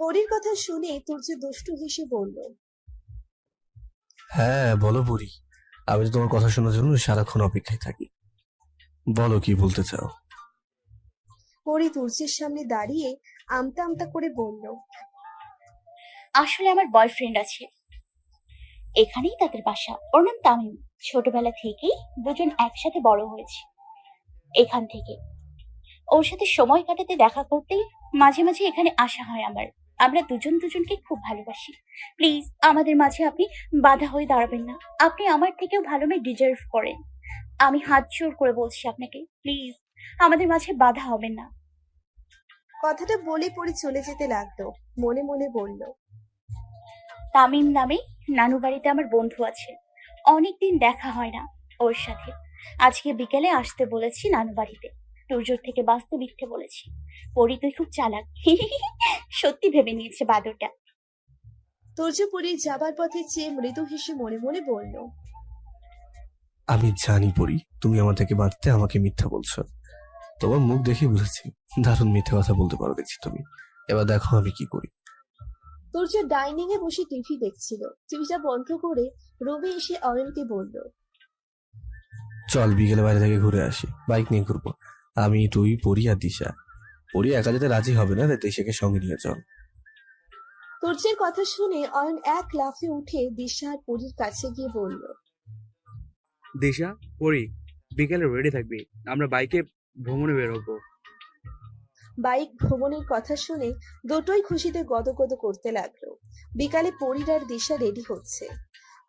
পরীর কথা শুনে তুর্য দুষ্টু হেসে বলল, হ্যাঁ বলো বুড়ি, আমি তো তোমার কথা শোনার জন্য সারাক্ষণ অপেক্ষায় থাকি। বলো কি বলতে চাও। পরী তুর্যের সামনে দাঁড়িয়ে আমতা আমতা করে বলল, আসলে আমার বয়ফ্রেন্ড আছে, এখানেই তাদের বাসা। ওর নাম তামিম। ছোটবেলা থেকেই দুজন একসাথে বড় হয়েছে। এখান থেকে ওর সাথে সময় কাটাতে, দেখা করতেই মাঝে মাঝে এখানে আসা হয় আমার। আমরা দুজন দুজনকে খুব ভালোবাসি। প্লিজ আমাদের মাঝে আপনি বাধা হয়ে দাঁড়াবেন না। আপনি আমার থেকেও ভালো মেয়ে ডিজার্ভ করেন। আমি হাত জোর করে বলছি আপনাকে, প্লিজ আমাদের মাঝে বাধা হবেন না। কথাটা বলে পরী চলে যেতে লাগলো। মনে মনে বলল, তামিম নামে নানু বাড়িতে আমার বন্ধু আছে, অনেকদিন দেখা হয় না ওর সাথে। আজকে বিকেলে আসতে বলেছি নানু বাড়িতে। টুরজোর থেকে বাস্তব মিথ্যে বলেছি। পরি তুই খুব চালাক। সত্যি ভেবে নিয়েছে বাদরটা। তুর্য পরীর যাবার পথে চেয়ে মৃদু হেসে মনে মনে বলল, আমি জানি পড়ি, তুমি আমার থেকে বাঁচতে আমাকে মিথ্যা বলছো। তোমার মুখ দেখে বুঝেছি দারুণ মিথ্যা কথা বলতে পারো দেখছি তুমি। এবার দেখো আমি কি করি। তুর্য ডাইনিং এ বসে টিভি দেখছিল। টিভিটা বন্ধ করে রুমে এসে অয়নকে বলল, চল বিকেলে বাইরে থেকে ঘুরে আসি, বাইক নিয়ে ঘুরবো। আমি, তুই, পরি আর দিশা। পরি একা যেতে রাজি হবে না, তাই দিশাকে সঙ্গে নিয়ে চল। তুর্যের কথা শুনে অয়ন এক লাফে উঠে দিশা আর পরীর কাছে গিয়ে বলল, দিশা, পরি, বিকেলে রেডি থাকবি, আমরা বাইকে ভ্রমণে বেরোবো। বাইক ভ্রমণের কথা শুনে দুটোই খুশিতে গদগদ করতে লাগলো। বিকালে পরীর আর দিশা রেডি হচ্ছে।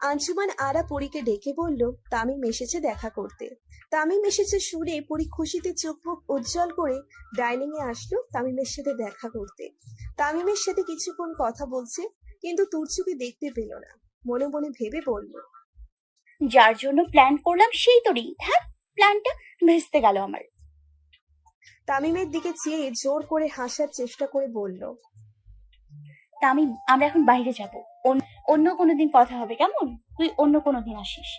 আঞ্জুমান আরা পরীকে ডেকে বলল, তামিম এসেছে দেখা করতে। তামিম এসেছে শুনে পরী খুশিতে চোখ মুখ উজ্জ্বল করে ডাইনিং এ আসলো তামিমের সাথে দেখা করতে। তামিমের সাথে কিছুক্ষণ কথা বলছে, কিন্তু তুর্যকে দেখতে পেল না। মনে মনে ভেবে বলল, যার জন্য প্ল্যান করলাম সেই তো নেই। হ্যাঁ, প্ল্যানটা ভেস্তে গেল আমার। তামিমের দিকে চেয়ে জোর করে হাসার চেষ্টা করে বলল, তামিম, আমরা এখন বাইরে যাব। অন্য কোনো দিন কথা হবে, কেমন? তুই অন্য কোনো দিন আসিস।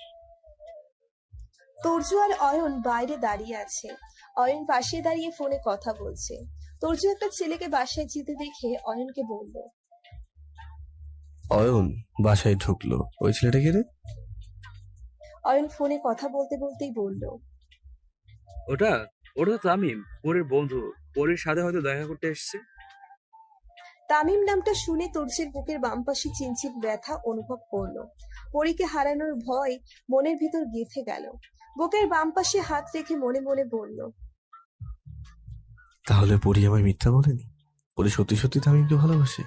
তুর্য আর অয়ন বাইরে দাঁড়িয়ে আছে। অয়ন পাশে দাঁড়িয়ে ফোনে কথা বলছে। তুর্য একটা ছেলেকে বাসায় যেতে দেখে অয়নকে বলল, অয়ন বাসায় ঢুকলো, ওই ছেলেটা কে রে? অয়ন ফোনে কথা বলতে বলতেই বলল, ওটা ওটা তো তামিম, পরির বন্ধু। পরির সাথে হয়তো দেখা করতে এসেছে। তামিম নামটা শুনে তুর্যের বুকের বাম পাশে চিনচিন ব্যথা অনুভব করলো। পরীকে হারানোর ভয় মনের ভিতর গেঁথে গেল। বুকের বাম পাশে হাত রেখে মনে মনে বলল, তাহলে পরি আমায় মিথ্যা বলেনি? পরি সত্যি সত্যি তামিমকে ভালোবাসে?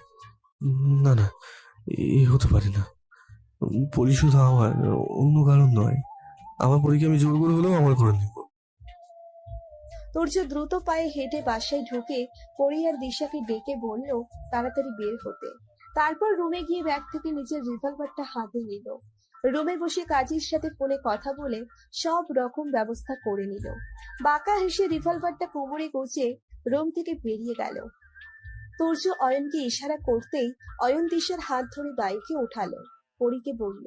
না না, এই হতে পারে না। পরি শুধু আমার, অন্য কারণ নয়। আমার পরীকে আমি জোর করে হলেও আমার করে নেব। তুর্য দ্রুত পায়ে হেঁটে বাসায় ঢুকে পরী আর দিশাকে ডেকে বলল তাড়াতাড়ি বের হতে। তারপর রুমে গিয়ে ব্যাগ থেকে নিজের রিভলভারটা হাতে নিল। রুমে বসে কাজীর সাথে ফোনে কথা বলে সব রকম ব্যবস্থা করে নিল। বাঁকা হেসে রিভলভারটা কোমরে গুজে রুম থেকে বেরিয়ে গেল। তুর্য অয়নকে ইশারা করতেই অয়ন দিশার হাত ধরে বাইকে ওঠালো। পরীকে বলল,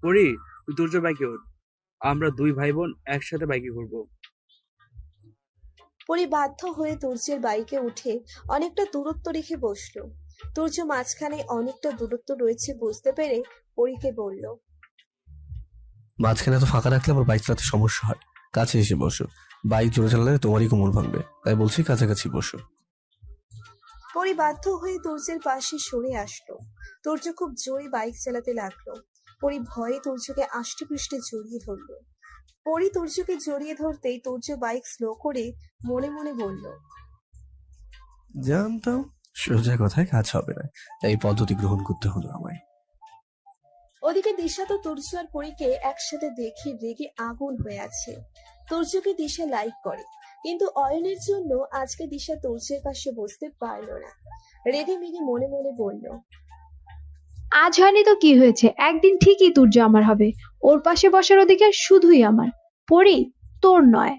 পরি, তুই তোর বাইকে ওঠ, আমরা দুই ভাই বোন একসাথে বাইকে ঘুরবো। পরী বাধ্য হয়ে তুর্যের বাইকে উঠে অনেকটা দূরত্ব রেখে বসলো। তুর্য মাঝখানে অনেকটা দূরত্ব রয়েছে বুঝতে পেরে পরীকে বলল, মাঝখানে এত ফাঁকা রাখলে আমার বাইক চালাতে সমস্যা হয়। কাছে এসে বসো, বাইক জোরে চালালে তোমারই কোমর ভাঙবে, তাই বলছি কাছাকাছি বসো। পরি বাধ্য হয়ে তুর্যের পাশে সরে আসলো। তুর্য খুব জোরে বাইক চালাতে লাগলো। পরি ভয়ে তুর্যকে আষ্টে পৃষ্ঠে জড়িয়ে ধরলো। পরি তুর্যকে জড়িয়ে ধরতেই তুর্য বাইক স্লো করে মনে মনে বলল, জানতাম সোজা কথায় কাজ হবে না, তাই এই পদ্ধতি গ্রহণ করতে হলো আমায়। ওদিকে দিশা তো তুর্য আর পরীকে একসাথে দেখে রেগে আগুন হয়ে আছে। তুর্যকে দিশা লাইক করে, কিন্তু অয়নের জন্য আজকে দিশা তুর্যের পাশে বসতে পারলো না। রেগে মেগে মনে মনে বলল, আজ হয়নি তো কি হয়েছে, একদিন ঠিকই তুর্য আমার হবে। ওর পাশে বসার অধিকার শুধুই আমার, পরি তোর নয়।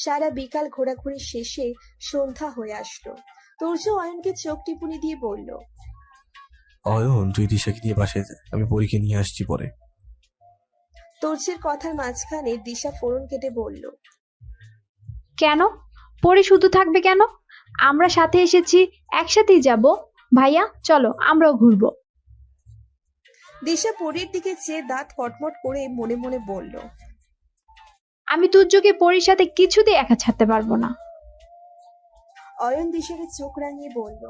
সারা বিকাল ঘোরাঘুরি শেষে সন্ধ্যা হয়ে আসলো। তুর্য অয়নকে চোখ টিপুনি দিয়ে বলল, অয়ন, তুই দিশাকে নিয়ে বাসায় যা, আমি পরীকে নিয়ে আসছি পরে। তুর্যের কথার মাঝখানে দিশা ফোড়ন কেটে বলল, কেন? পরি শুধু থাকবে কেন? আমরা সাথে এসেছি, একসাথেই যাব। ভাইয়া চলো আমরাও ঘুরবো। দিশা পরীর দিকে চেয়ে দাঁত কটমট করে মনে মনে বলল, আমি তুর্যকে পরির সাথে কিছুতেই একা ছাড়তে পারবো না। অয়ন দিশাকে চোখ রাঙিয়ে বলল,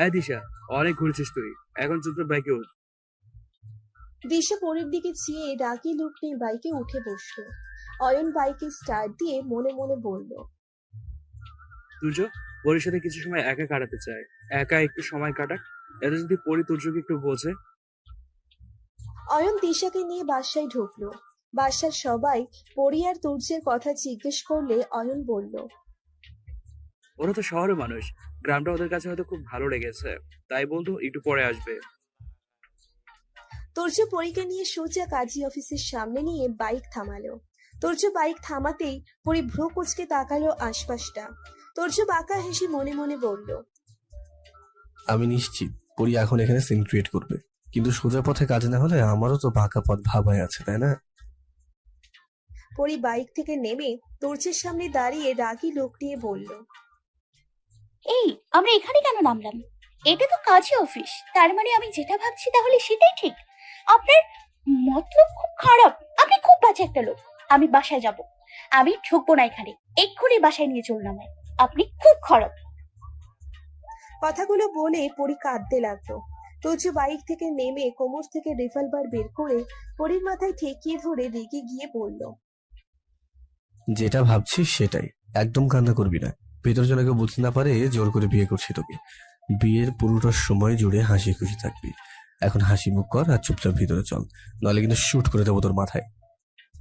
এই দিশা, অনেক ঘুরেছিস তুই, এখন চুপচাপ বাইকে ওঠ। দিশা পরীর দিকে চেয়ে রাগি লুক নিয়ে বাইকে উঠে বসলো। অয়ন বাইকে স্টার্ট দিয়ে মনে মনে বলল, তুর্য পরির সাথে কিছু সময় একা কাটাতে চায়, একা একটু সময় কাটাক। এতে যদি পরি তুর্যকে একটু বোঝে। অয়ন দিশাকে নিয়ে বাসায় ঢুকলো। বাসার সবাই পরি আর তুর্যের কথা জিজ্ঞেস করলে অয়ন বলল, ওরা তো শহরের মানুষ, গ্রামটা ওদের কাছে হয়তো খুব ভালো লেগেছে, তাই বলতো একটু পরে আসবে। তুর্য পরীকে নিয়ে সোজা কাজী অফিসের সামনে নিয়ে বাইক থামালো। তুর্য বাইক থামাতেই পরি ভ্রু কুচকে তাকালো আশপাশটা। তুর্য বাঁকা হেসে মনে মনে বলল, আমি নিশ্চিত পরী এখন এখানে সিন ক্রিয়েট করবে, কিন্তু সোজা পথে কাজ না হলে আমারও তো বাঁকা পথ ভাবাই আছে, তাই না? পরি বাইক থেকে নেমে তুর্যের সামনে দাঁড়িয়ে রাগী লোক নিয়ে বলল, এই, আমরা এখানে কেন নামলাম? এটা তো কাজী অফিস, তার মানে আমি যেটা ভাবছি তাহলে সেটাই ঠিক। আপনার মতলব খুব খারাপ, আপনি খুব বাজে একটা লোক। আমি বাসায় যাব, আমি ঢুকবো না এখানে, এক্ষুনি বাসায় নিয়ে চলুন আমায়। আপনি খুব খারাপ। কথাগুলো বলে পরি কাঁদতে লাগলো। তুর্য বাইক থেকে নেমে কোমর থেকে রিভলভার বের করে পরির মাথায় ঠেকিয়ে ধরে রেগে গিয়ে বলল, যেটা ভাবছিস সেটাই, একদম কান্না করবি না। ভেতর যেন কেউ বুঝতে না পারে জোর করে বিয়ে করছি তোকে। বিয়ের পুরোটা সময় জুড়ে হাসি খুশি থাকবি। এখন হাসি মুখ কর আর চুপচাপ ভিতরে চল, নাহলে কিন্তু শুট করে দেবো তোর মাথায়।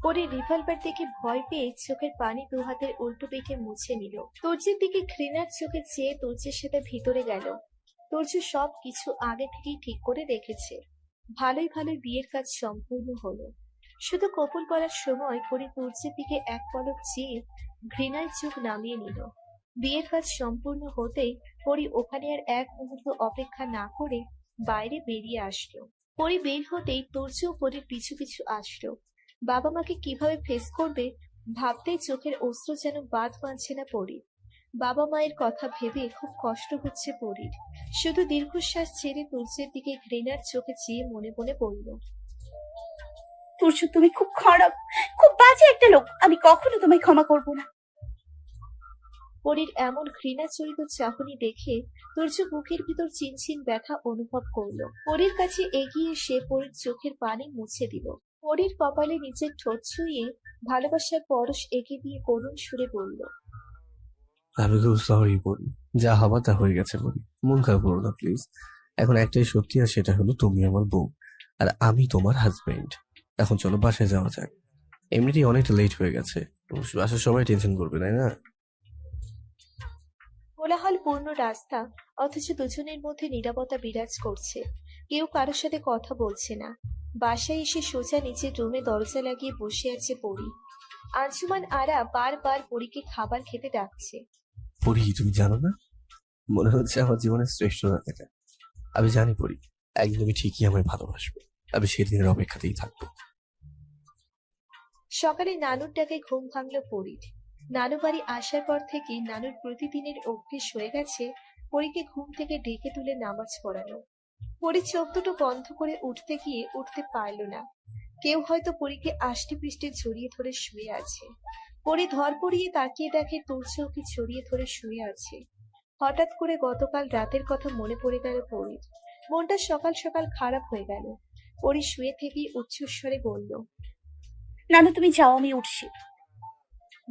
পরি রিভলভার দেখে ভয় পেয়ে চোখের পানি দু হাতের উল্টো পিঠে মুছে নিল। তুর্যের দিকে ঘৃণার চোখে চেয়ে তুর্যের সাথে ভিতরে গেল। তুর্য সব কিছু আগে থেকেই ঠিক করে রেখেছে। ভালোই ভালোই বিয়ের কাজ সম্পূর্ণ হলো। শুধু কবুল বলার সময় পরি তুর্যের দিকে এক পলক চেয়ে ঘৃণায় চোখ নামিয়ে নিল। বিয়ের কাজ সম্পূর্ণ হতেই পরি ওখানে আর এক মুহূর্ত অপেক্ষা না করে বাইরে বেরিয়ে আসলো। পরি বের হতেই তুর্য পরির পিছু পিছু আসলো। বাবা মাকে কিভাবে ফেস করবে ভাবতেই চোখের অশ্রু যেন বাদ মানছে না পরির। বাবা মায়ের কথা ভেবে খুব কষ্ট হচ্ছে পরির। শুধু দীর্ঘশ্বাস ছেড়ে তুর্যের দিকে ঘৃণার চোখে চেয়ে মনে মনে বলল, তুর্য, তুমি খুব খারাপ, খুব বাজে একটা লোক। আমি কখনো তোমায় ক্ষমা করব না। পরির এমন ঘৃণাচরিত চাহনি দেখে তুর্য বুকের ভিতর চিনচিন ব্যথা অনুভব করলো। পরির কাছে এগিয়ে এসে পরির চোখের পানি মুছে দিল। পরির কপালে নিচের ঠোঁট ছুঁয়ে ভালোবাসার পরশ এঁকে দিয়ে করুণ সুরে বলল, আমি খুব সরি পরি, যা হবার তা হয়ে গেছে পরি, মন খারাপ করো না প্লিজ। এখন একটাই সত্যি, আর সেটা হলো তুমি আমার বউ আর আমি তোমার হাজবেন্ড। এখন চলো বাসায় যাওয়া যাক, এমনিতেই অনেকটা লেট হয়ে গেছে। বাসার সবাই টেনশন করবে, তাই না? কোলাহল পূর্ণ রাস্তা, অথচ দুজনের মধ্যে নীরবতা বিরাজ করছে। কেউ কারোর সাথে কথা বলছে না। বাসায় এসে সোজা নিচের রুমে দরজা লাগিয়ে বসে আছে পরি। আঞ্জুমান আরা বারবার পরীকে খাবার খেতে ডাকছে। পরি, তুমি জানো না, মনে হচ্ছে আমার জীবনের শ্রেষ্ঠ রাত এটা। আমি জানি পরি, একদিন তুমি ঠিকই আমায় ভালোবাসবে। আমি সেদিনের অপেক্ষাতেই থাকবো। সকালে নানুর ডাকে ঘুম ভাঙল পরীর। নানু বাড়ি আসার পর থেকে নানুর প্রতিদিনের অভ্যেস হয়ে গেছে পরীকে ঘুম থেকে ডেকে তুলে নামাজ পড়ানো। পরী চোখ দুটো বন্ধ করে উঠতে গিয়ে উঠতে পারল না। কেউ হয়তো পরীকে আষ্টে পৃষ্ঠে জড়িয়ে ধরে শুয়ে আছে। পরী ধর পড়িয়ে তাকিয়ে দেখে তুর্য ওকে জড়িয়ে ধরে শুয়ে আছে। হঠাৎ করে গতকাল রাতের কথা মনে পড়ে গেল পরীর। মনটা সকাল সকাল খারাপ হয়ে গেল। পরী শুয়ে থেকেই উচ্চস্বরে বলল। নানু তুমি যাও, আমি উঠছি।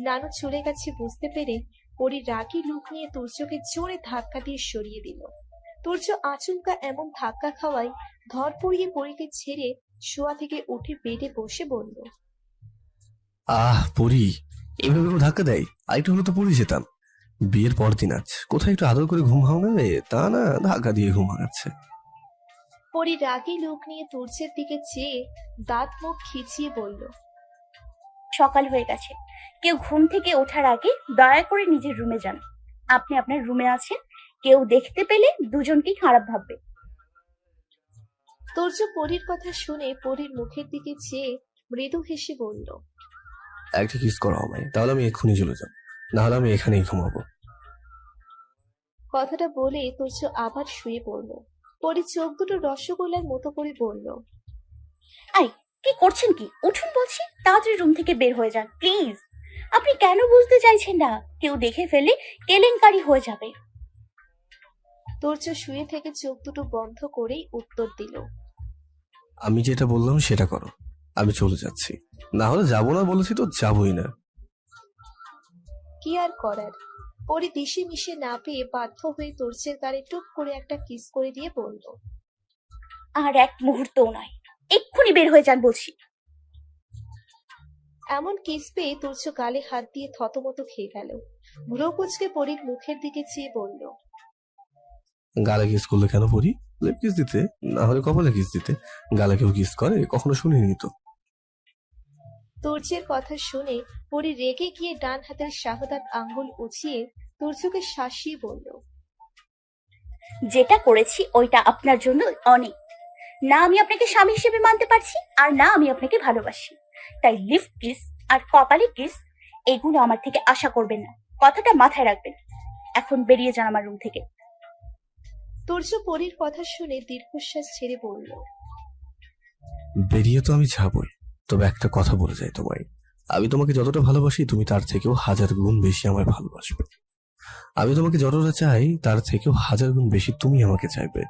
নানু চলে গেছে বুঝতে পেরে পরী রাগী লুক নিয়ে তুর্যকে জোরে ধাক্কা দিয়ে সরিয়ে দিল। তুর্য আচমকা এমন ধাক্কা খাওয়ায় ধর পড়িয়ে পরীকে ছেড়ে শোয়া থেকে উঠে বেডে বসে বলল। পরি, এভাবে কেউ ধাক্কা দেয়? আরেকটু হলে তো পড়ে যেতাম। বিয়ের পর দিন আজ কোথায় একটু আদর করে ঘুম ভাঙাবে, তা না ধাক্কা দিয়ে ঘুম ভাঙাচ্ছে। পরী রাগী লুক নিয়ে তুর্যের দিকে চেয়ে দাঁত মুখ খিচিয়ে বলল। সকাল হয়ে গেছে, কেউ ঘুম থেকে ওঠার আগে দয়া করে নিজের রুমে যান। আপনি আপনার রুমে আছেন, কেউ দেখতে পেলে দুজনকেই খারাপ ভাববে। তুর্য পরীর কথা শুনে পরীর মুখের দিকে চেয়ে মৃদু হেসে বলল। একটা কিস করো আমায়, তাহলে আমি এক্ষুনি চলে যাবো, না হলে আমি এখানেই ঘুমাবো। কথাটা বলে তুর্য আবার শুয়ে পড়ল। পরী চোখ দুটো রসগোল্লার মতো করে বলল। আই, কি করছেন কি? উঠুন বলছি, তাড়াতাড়ি রুম থেকে বের হয়ে যান প্লিজ। আপনি কেন বুঝতে চাইছেন না? কেউ দেখে ফেলে কেলেঙ্কারি হয়ে যাবে। তুর্য শুয়ে থেকে চোখ দুটো বন্ধ করেই উত্তর দিল। আমি যেটা বললাম সেটা করো, আমি চলে যাচ্ছি, না হলে যাবো না বলেছি তো যাবোই না। কি আর করার। পরী দিশে মিশে না পেয়ে বাধ্য হয়ে তুর্যের গালে টুক করে একটা কিস করে দিয়ে বলল। আর এক মুহূর্তও নয়, এক্ষুনি বের হয়ে যান বলছি। এমন কিস পেয়ে তুর্য গালে হাত দিয়ে থতমত খেয়ে গেল। ভ্রু কুঁচকে পরীর মুখের দিকে চেয়ে বলল। গালে কিস করলে কেন পরি? লিপ কিস দিতে, না হলে কপালে কিস দিতে। গালে কেউ কিস করে? কখনো শুনিনি তো। তুর্যের কথা শুনে পরী রেগে গিয়ে ডান হাতের শাহাদাত আঙ্গুল উঁচিয়ে তুর্যকে শাসিয়ে বলল। যেটা করেছি ওইটা আপনার জন্য অনেক। না আমি আপনাকে স্বামী হিসেবে মানতে পারছি, আর না আমি আপনাকে ভালোবাসি। তাই লিপ কিস আর কপালে কিস এগুলো আমার থেকে আশা করবেন না, কথাটা মাথায় রাখবেন। এখন বেরিয়ে যান আমার রুম থেকে। তুর্য পরীর কথা শুনে দীর্ঘশ্বাস ছেড়ে বলল। বেরিয়ে তো আমি যাবই, তবে একটা কথা বলে যাই তোমায়, আমি তোমাকে যতটা ভালোবাসি তুমি তার থেকেও 1000 গুণ বেশি আমায় ভালোবাসবে। আমি তোমাকে যতটা চাই তার থেকেও 1000 গুণ বেশি তুমি আমাকে চাইবে।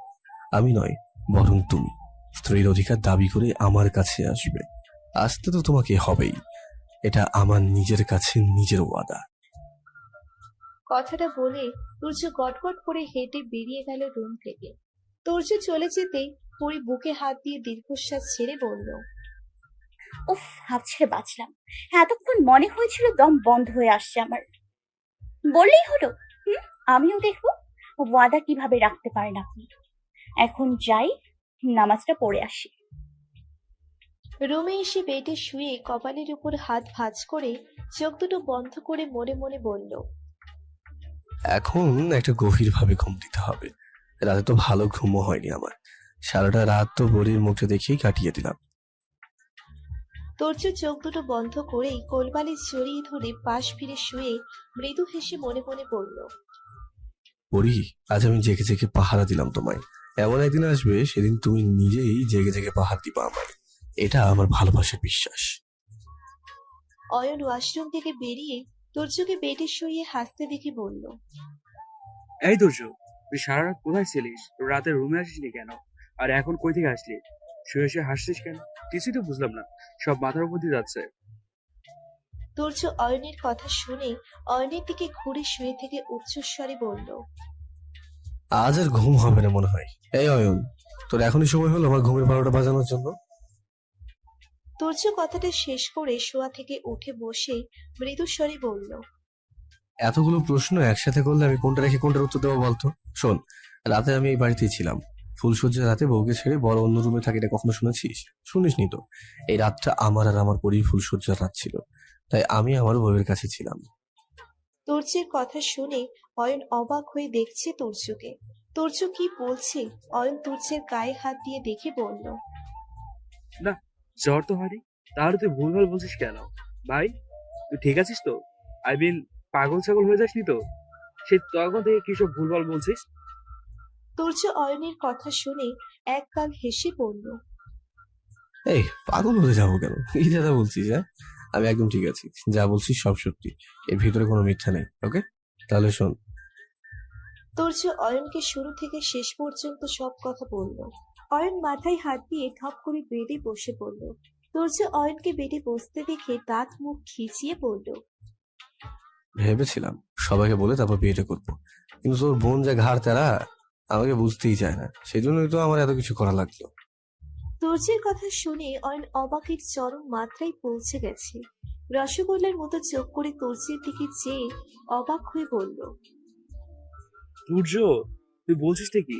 আমি নয়, বরং তুমি স্ত্রীর অধিকার দাবি করে আমার কাছে আসবে। আসতে তো তোমাকে হবেই, এটা আমার নিজের কাছে নিজের ওয়াদা। কথাটা বলে তুর্য গটগট করে হেঁটে বেরিয়ে গেল রুম থেকে। তুর্য চলে যেতেই পরী বুকে হাত দিয়ে দীর্ঘশ্বাস ছেড়ে বলল। উফ, হাফ ছেড়ে বাঁচলাম। এতক্ষণ মনে হয়েছিল দম বন্ধ হয়ে আসছে আমার। বললেই হলো। আমিও দেখবো ওয়াদা কিভাবে রাখতে পারেন আপনি। এখন যাই, নামাজটা পড়ে আসি। রুমে এসে বেডে শুয়ে কপালের উপর হাত ভাঁজ করে চোখ দুটো বন্ধ করে মনে মনে বলল। এখন একটা গভীর ভাবে ঘুম দিতে হবে। রাতে তো ভালো ঘুমও হয়নি আমার, সারাটা রাত তো বড়ির মুখে দেখেই কাটিয়ে দিলাম। তুর্য চোখ দুটো বন্ধ করেই কোলবালিশ জড়িয়ে ধরে পাশ ফিরে শুয়ে মৃদু হেসে মনে মনে বলল। বড়ি, আজ আমি জেগে জেগে পাহারা দিলাম তোমায়। এমন একদিন আসবে সেদিন তুমি নিজেই জেগে জেগে পাহারা দিবা আমায়। এটা আমার ভালোবাসার বিশ্বাস। অয়ন ওয়াশরুম থেকে বেরিয়ে তুর্যকে বেডে শুয়ে হাসতে দেখে বলল। এই দুর্য, তুই সারা রাত কোথায় ছিলিস? তোর রাতে রুমে আসিসনি কেন? আর এখন কই থেকে আসলি? শুয়ে শুয়ে হাসছিস কেন? কিছুই তো বুঝলাম না, সব মাথার উপর দিয়ে যাচ্ছে। তুর্য অয়নের কথা শুনে অয়নের দিকে ঘুরে শুয়ে থেকে উচ্চস্বরে বলল। আজ আর ঘুম হবে না মনে হয়। এই অয়ন, তোর এখনই সময় হলো আমার ঘুমের 12টা বাজানোর জন্য। তুর্য কথাটা শেষ করে শোয়া থেকে উঠে বসে মৃদুস্বরে বলল। এতগুলো প্রশ্ন একসাথে করলে আমি কোনটা রেখে কোনটার উত্তর দেবো বলতো? শোন, রাতে আমি এই বাড়িতেই ছিলাম। ফুলসজ্জার রাতে বউকে ছেড়ে বড় অন্য রুমে থাকি, এটা কখনো শুনেছিস? শুনিসনি তো। এই রাতটা আমার আর আমার পরীর ফুলসজ্জার রাত ছিল, তাই আমি আমার বউয়ের কাছে ছিলাম। তুর্যের কথা শুনে অয়ন অবাক হয়ে দেখছে তুর্যকে। তুর্য কি বলছে অয়ন তুর্যের গায়ে হাত দিয়ে দেখে বলল। না, জ্বর তো হয়নি, তাহলে তুই ভুলভাল বলছিস কেন? ভাই, তুই ঠিক আছিস তো? আই মিন, পাগল ছাগল হয়ে যাসনি তো? সে তখন থেকে কি সব ভুলভাল বলছিস? তুর্য অয়নের কথা শুনে এক গাল হেসে বলল। এই পাগল হয়ে যাবো কেন? এই দাদা বলছিস? হ্যাঁ, আমি একদম ঠিক আছি, যা বলছিস সব সত্যি, এর ভিতরে কোনো মিথ্যা নেই। ওকে, তাহলে শোন, তুর্য অয়নকে শুরু থেকে শেষ পর্যন্ত সব কথা বলল। অয়ন মাথায় হাত দিয়ে ধপ করে বেডে বসে পড়ল। তুর্য অয়নকে বেডে বসতে দেখে দাঁত মুখ খিচিয়ে বলল, ভেবেছিলাম সবাইকে বলে তারপর বিয়েটা করবো, কিন্তু তোর বোন যা ঘাড় তেরা, আমাকে বুঝতেই চায় না, সেই জন্যই তো আমার এত কিছু করা লাগলো। তুর্যের কথা শুনে অয়ন অবাকের চরম মাত্রায় পৌঁছে গেছে। রসগোল্লার মতো চোখ করে তুর্যের দিকে চেয়ে অবাক হয়ে বলল, সূর্য, তুই বলছিসটা কি?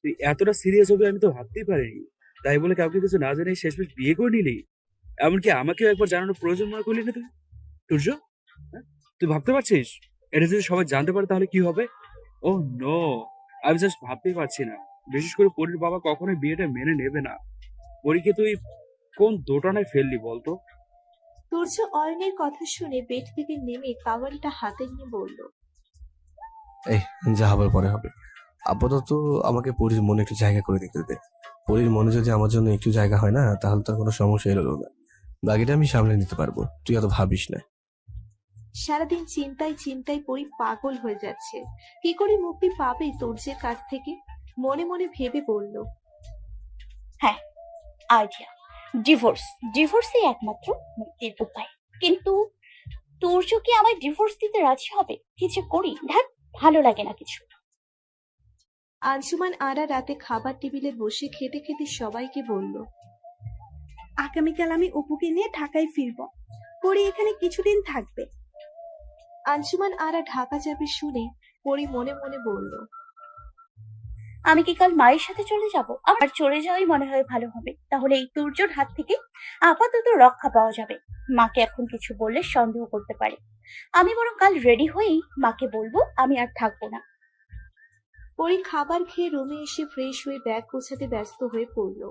তুই এতটা সিরিয়াস হবে আমি তো ভাবতেই পারিনি। তাই বলে কাউকে কিছু না জানিয়ে শেষমেশ বিয়ে করে নিলি? এমনকি আমাকেও একবার জানানোর প্রয়োজন মনে করলি না তুই? সূর্য, হ্যাঁ? তুই ভাবতে পারছিস এটা যদি সবাই জানতে পারে তাহলে কি হবে? ও নো, আমি জাস্ট ভাবতেই পারছি না। বিশেষ করে পরীর বাবা কখনোই বিয়েটা মেনে নেবে না। পরীকে তুই কোন দোটানায় ফেললি বলতো? তুর্য অয়নের কথা শুনে বেড থেকে নেমে কাওয়ালটা হাতে নিয়ে বলল, এই, যা হবার পরে হবে। আপাতত আমাকে পরীর মনে একটু জায়গা করে দিতে দে। পরীর মনে যদি আমার জন্য একটু জায়গা হয় না, তাহলে তার কোনো সমস্যা এলো না। বাকিটা আমি সামলে নিতে পারবো, তুই এত ভাবিস না। সারাদিন চিন্তায় চিন্তায় পরি পাগল হয়ে যাচ্ছে। কি করে মুক্তি পাবে তুর্যের কাছ থেকে? মনে মনে ভেবে বলল, হ্যাঁ, আইডিয়া, ডিভোর্স। ডিভোর্সই একমাত্র মুক্তির উপায়। কিন্তু তুর্য কি আমায় ডিভোর্স দিতে রাজি হবে? কি যে করি, ধ্যান, ভালো লাগে না কিছু। আঞ্জুমান আরা রাতে খাবার টেবিলে বসে খেতে খেতে সবাইকে বলল, আগামীকাল আমি অপুকে নিয়ে ঢাকায় ফিরবো। পরি এখানে কিছুদিন থাকবে। আঞ্জুমান আরা ঢাকা যাবে শুনে পরি মনে মনে বলল, আমি কি কাল মায়ের সাথে চলে যাব? আমার চলে যাওয়াই মনে হয় ভালো হবে। তাহলে এই তুর্যর হাত থেকে আপাতত রক্ষা পাওয়া যাবে। মাকে এখন কিছু বললে সন্দেহ করতে পারে। আমি বরং কাল রেডি হয়েই মাকে বলবো আমি আর থাকবো না। পরি খাবার খেয়ে রুমে এসে ফ্রেশ হয়ে ব্যাগ গোছাতে ব্যস্ত হয়ে পড়ল।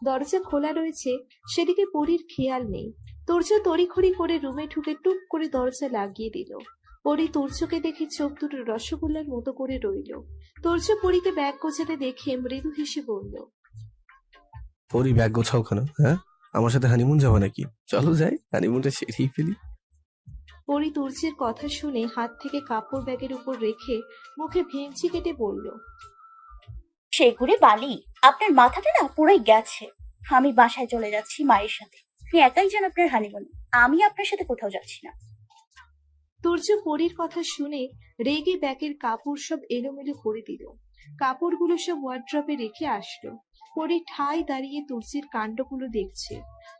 দরজা খোলা রয়েছে, সেদিকে পরির খেয়াল নেই। তুর্য তড়িঘড়ি করে রুমে ঢুকে টুক করে দরজা লাগিয়ে দিল। পরি তুর্যকে দেখে চোখ দুটো রসগোল্লার মতো করে রইল। তুর্য পরিকে ব্যাগ গোছাতে দেখে মৃদু হেসে বলল, পরী, ব্যাগ গোছাও কেন? হ্যাঁ, আমার সাথে হানিমুন যাবো নাকি? চলো যাই, হানিমুনটা সেরেই ফেলি। পরি তুর্যের কথা শুনে হাত থেকে কাপড় ব্যাগের উপর রেখে মুখে ভেঙচি কেটে বলল, সেগুড়ে বালি, আপনার মাথাটা না পুরাই গেছে। আমি বাসায় চলে যাচ্ছি মায়ের সাথে। আপনি একাই যান আপনার হানিমুন, আমি আপনার সাথে কোথাও যাচ্ছি না। তুর্য পরির কথা শুনে রেগে ব্যাগের কাপড় সব এলোমেলো করে দিল। কাপড়গুলো সব ওয়ার্ড্রপে রেখে আসলো। পরি ঠায় দাঁড়িয়ে তুর্যের কাণ্ডগুলো দেখছে।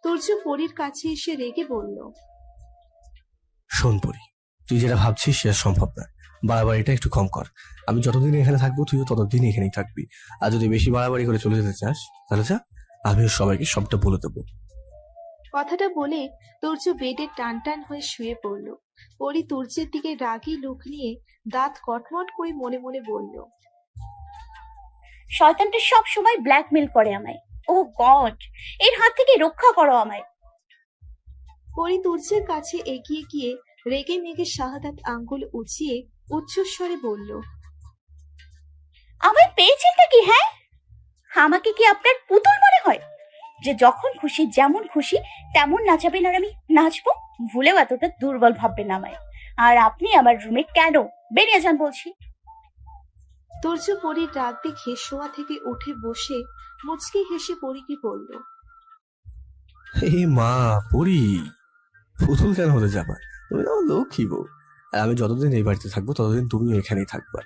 তুর্য পরির কাছে এসে রেগে বলল, শোন পরী, তুই যেটা ভাবছিস সেটা সম্ভব না। বাড়াবাড়িটা একটু কম কর। আমি যতদিন এখানে থাকবো তুইও ততদিন এখানেই থাকবি। আর যদি বেশি বাড়াবাড়ি করে চলে যেতে চাস তাহলে যা, আমিও সবাইকে সবটা বলে দেবো। কথাটা বলে তুর্য বেডে টান টান হয়ে শুয়ে পড়ল। পরি তুর্যের দিকে রাগী লুক নিয়ে দাঁত কটমট করে মনে মনে বলল, শয়তানটা সব সময় ব্ল্যাকমেল করে আমায়। ও গড, এর হাত থেকে রক্ষা করো আমায়। পরি তুর্যের কাছে এগিয়ে গিয়ে রেগে মেগে শাহাদাত আঙ্গুল উঁচিয়ে উচ্চস্বরে বলল, আমায় পেয়েছেনটা কি? হ্যাঁ, আমাকে কি আপনার পুতুল মনে হয় যে যখন খুশি যেমন খুশি তেমন নাচাবেন আর আমি নাচবো? ভুলেও এতটা দুর্বল ভাববেন আমায়। আর আপনি আমার রুমে কেন? বেরিয়ে যান বলছি। তুর্য পরির রাগ দেখে শোয়া থেকে উঠে বসে মুচকি হেসে পরিকে বলল, হে মা, পরী, পুতুল কেন হতে যাবা? তুমি না আমার লক্ষ্মী বউ। আর আমি যতদিন এই বাড়িতে থাকবো ততদিন তুমিও এখানেই থাকবা।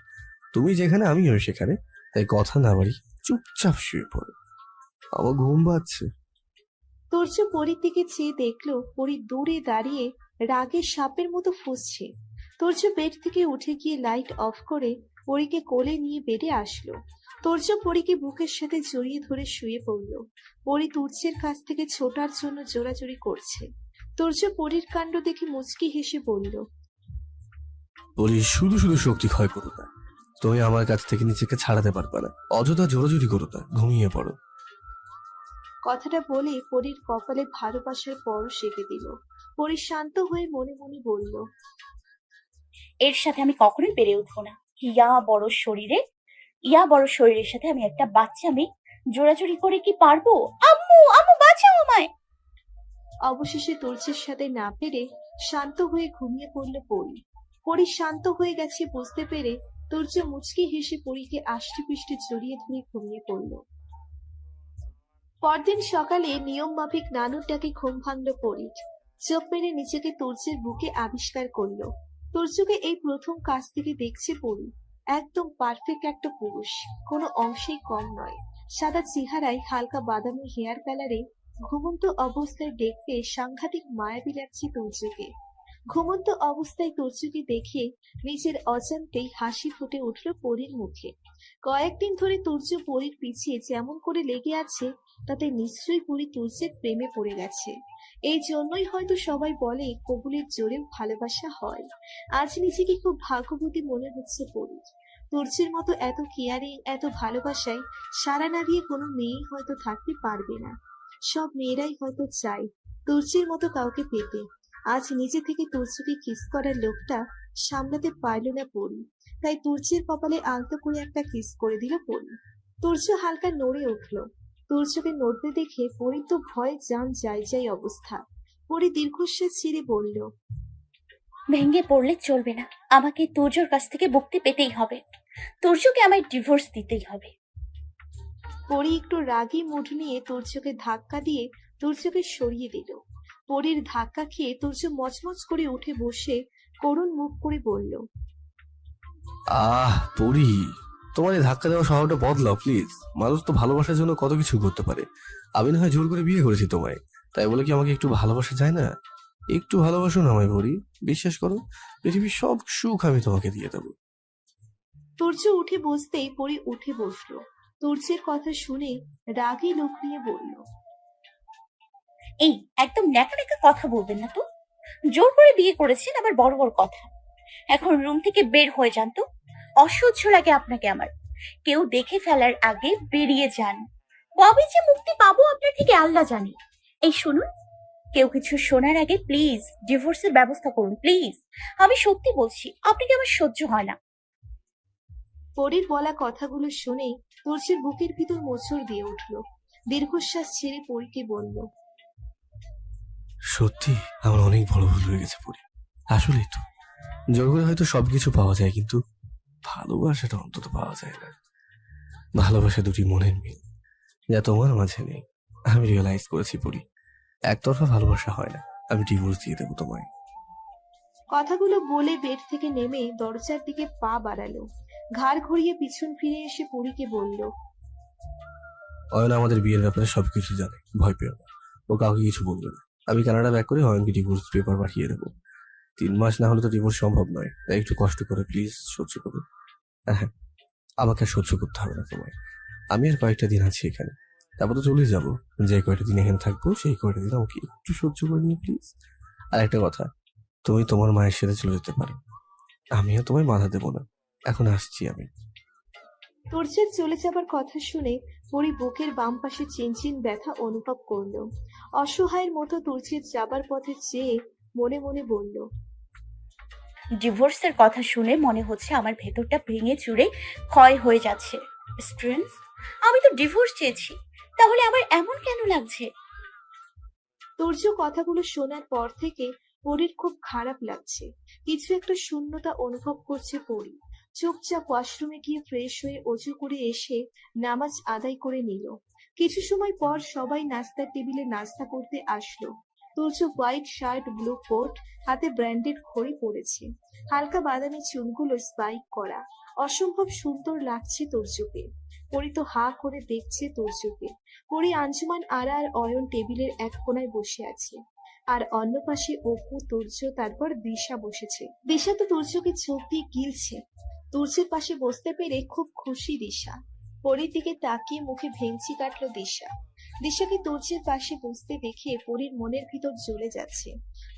তুমি যেখানে আমিও সেখানে। তাই কথা না বাড়ি চুপচাপ শুয়ে পড়ো, আমার ঘুম পাচ্ছে। তুর্য পরির দিকে চেয়ে দেখলো পরি দূরে দাঁড়িয়ে রাগে সাপের মতো ফুঁসছে। তুর্য বেড থেকে উঠে গিয়ে লাইট অফ করে পরিকে কোলে নিয়ে বেডে আসলো। তুর্য পরিকে বুকের সাথে জড়িয়ে ধরে শুয়ে পড়ল। পরি তুর্যের কাছ থেকে ছোটার জন্য জোরাজুরি করছে। তুর্য পরির কাণ্ড দেখে মুচকি হেসে বলল, বলি, শুধু শুধু শক্তি ক্ষয় করো না। তুমি আমার কাছ থেকে নিজেকে ছাড়াতে পারবে না। অযথা জোরাজুরি করো না, ঘুমিয়ে পড়ো। কথাটা বলে পরির কপালে ভালোবাসার পরশ এঁকে দিল। পরি শান্ত হয়ে মনে মনে বলল, এর সাথে আমি কখনোই পেরে উঠবো না। ইয়া বড় শরীরের সাথে আমি একটা বাচ্চা মেয়ে জোরাজুরি করে কি পারবো? আম্মু, আম্মু বাঁচাও আমায়। অবশেষে তুর্যের সাথে না পেরে শান্ত হয়ে ঘুমিয়ে পড়ল পরি। পরি শান্ত হয়ে গেছে বুঝতে পেরে তুর্য মুচকি হেসে পরীকে আষ্টেপৃষ্টে জড়িয়ে ধরে ঘুমিয়ে পড়ল। পরদিন সকালে নিয়ম মাফিক নানুর ডাকে ঘুম ভাঙল পরীর। চোখ মেরে নিজেকে তুর্যের বুকে আবিষ্কার করলো। তুর্যকে এই প্রথম কাছ থেকে দেখছে পরী। একদম পারফেক্ট একটা পুরুষ, কোনো অংশেই কম নয়। সাদা চেহারায় হালকা বাদামি হেয়ার কালারে ঘুমন্ত অবস্থায় দেখতে সাংঘাতিক মায়াবী লাগছে তুর্যকে। ঘুমন্ত অবস্থায় তুর্যকে দেখে নিজের অজান্তেই হাসি ফুটে উঠল পরীর মুখে। কয়েকদিন ধরে তুর্য পরীর পিছিয়ে যেমন করে লেগে আছে, তাতে নিশ্চয়ই পরী তুর্যের প্রেমে পড়ে গেছে। এই জন্যই হয়তো সবাই বলে কবুলের জোরেও ভালোবাসা হয়। আজ নিজেকে খুব ভাগ্যবতী মনে হচ্ছে পরীর। তুর্যের মতো এত কেয়ারিং, এত ভালোবাসায় সাড়া না দিয়ে কোনো মেয়েই হয়তো থাকতে পারবে না। সব মেয়েরাই হয়তো চায় তুর্যের মতো কাউকে পেতে। আজ নিজে থেকে তুর্যকে কিস করার লোকটা সামলাতে পারল না পরী, তাই তুর্যের কপালে আলতো করে একটা কিস করে দিল পরী। তুর্য হালকা নড়ে উঠল। তুর্যকে নড়তে দেখে পরীর তো ভয়ে জান যাই অবস্থা। পরী দীর্ঘশ্বাস ছেড়ে বলল, ভেঙে পড়লে চলবে না, আমাকে তুর্যর কাছ থেকে মুক্তি পেতেই হবে। তুর্যকে আমায় ডিভোর্স দিতেই হবে। পরী একটু রাগী মুড নিয়ে তুর্যকে ধাক্কা দিয়ে তুর্যকে সরিয়ে দিল। পরীর ধাক্কা খেয়ে তুর্য মচমচ করে উঠে বসে করুণ মুখ করে বলল, পড়ি, তোমার এই ধাক্কা দেওয়া স্বভাবটা বদলাও প্লিজ। মানুষ তো ভালোবাসার জন্য কত কিছু করতে পারে। আমি না হয় জোর করে বিয়ে করেছি তোমায়, তাই বলে কি আমাকে একটু ভালোবাসা যায় না? একটু ভালোবাসো না আমায় পড়ি, বিশ্বাস করো পৃথিবীর সব সুখ আমি তোমাকে দিয়ে দেবো। তুর্য উঠে বসতেই পরী উঠে বসলো। তুর্যের কথা শুনে রাগী লোক নিয়ে বলল, এই একদম ন্যাকা ন্যাকা কথা বলবেন না তো। জোর করে বিয়ে করেছেন, আবার বড় বড় কথা। এখন রুম থেকে বের হয়ে যান তো। অসহ্য লাগে আপনাকে আমার। কেউ দেখে ফেলার আগে বেরিয়ে যান। কবে যে মুক্তি পাবো আপনার থেকে আল্লাহ জানে। এই শুনুন, কেউ কিছু শোনার আগে প্লিজ ডিভোর্সের ব্যবস্থা করুন প্লিজ। আমি সত্যি বলছি, আপনাকে আমার সহ্য হয় না। পরীর বলা কথাগুলো শুনে তুর্যের বুকের ভিতর মোচড় দিয়ে উঠল। দীর্ঘশ্বাস ছেড়ে পরীকে বলল, সত্যি আমার অনেক বড় ভুল হয়ে গেছে পড়ি। আসলেই তো জোর করে হয়তো সবকিছু পাওয়া যায়, কিন্তু ভালোবাসাটা অন্তত পাওয়া যায় না। ভালোবাসা দুটি মনের মিল, যা তোমার মাঝে নেই। আমি রিয়েলাইজ করেছি পড়ি, একতরফা ভালোবাসা হয় না। আমি ডিভোর্স দিয়ে দেবো তোমায়। কথাগুলো বলে বেড থেকে নেমে দরজার দিকে পা বাড়ালো। ঘাড় ঘুরিয়ে পিছন ফিরে এসে পরীকে বলল, অয়ন আমাদের বিয়ের ব্যাপারে সবকিছু জানে, ভয় পেও না। ও কাউকে কিছু বলবে না। আমি কানাডা ব্যাক করে অয়নকে ডিভোর্স পেপার পাঠিয়ে দেবো। 3 মাস না হলে তো ডিভোর্স সম্ভব নয়, তাই একটু কষ্ট করে প্লিজ সহ্য করো। হ্যাঁ, আমাকে আর সহ্য করতে হবে না তোমায়। আমি আর কয়েকটা দিন আছি এখানে, তারপর তো চলে যাবো। যে কয়টা দিন এখানে থাকবো সেই কয়টা দিন আমাকে একটু সহ্য করে নিয়ে প্লিজ। আর একটা কথা, তুমি তোমার মায়ের সাথে চলে যেতে পারো, আমিও তোমায় বাধা দেবো না। এখন আসছি আমি। তুর্যের চলে যাবার কথা শুনে পরী বুকের বাম পাশে চিনচিন ব্যথা অনুভব করলো। অসহায়ের মতো তুর্যের যাবার পথে চেয়ে মনে মনে বলল, ডিভোর্সের কথা শুনে মনে হচ্ছে আমার ভেতরটা ভেঙে চুরে ক্ষয় হয়ে যাচ্ছে। স্ট্রেন্স, আমি তো ডিভোর্স চেয়েছি, তাহলে আমার এমন কেন লাগছে? তুর্য কথাগুলো শোনার পর থেকে পরীর খুব খারাপ লাগছে। কিছু একটা শূন্যতা অনুভব করছে পরী। চুপচাপ ওয়াশরুমে গিয়ে ফ্রেশ হয়ে অজু করে এসে নামাজ আদায় করে নিল। কিছু সময় পর সবাই নাস্তার টেবিলে নাস্তা করতে আসলো। Turjo white shirt, blue coat, হাতে ব্র্যান্ডেড ঘড়ি পরেছে। হালকা বাদামি চুলগুলো স্পাইক করা, অসম্ভব সুন্দর লাগছে তুর্যকে। পরী তো হা করে দেখছে তুর্যকে। পরী, আঞ্জুমান আরা আর অয়ন টেবিলের এক কোনায় বসে আছে, আর অন্য পাশে অপু, তুর্য, তারপর দিশা বসেছে। দিশা তো তুর্যকে চোখ দিয়ে গিলছে। তুর্যের পাশে বসতে পেরে খুব খুশি দিশা। পরীর দিকে তাকিয়ে মুখে ভেঙচি কাটলো দিশা। দিশাকে তুর্যের পাশে বসতে দেখে পরীর মনের ভিতর জ্বলে যাচ্ছে।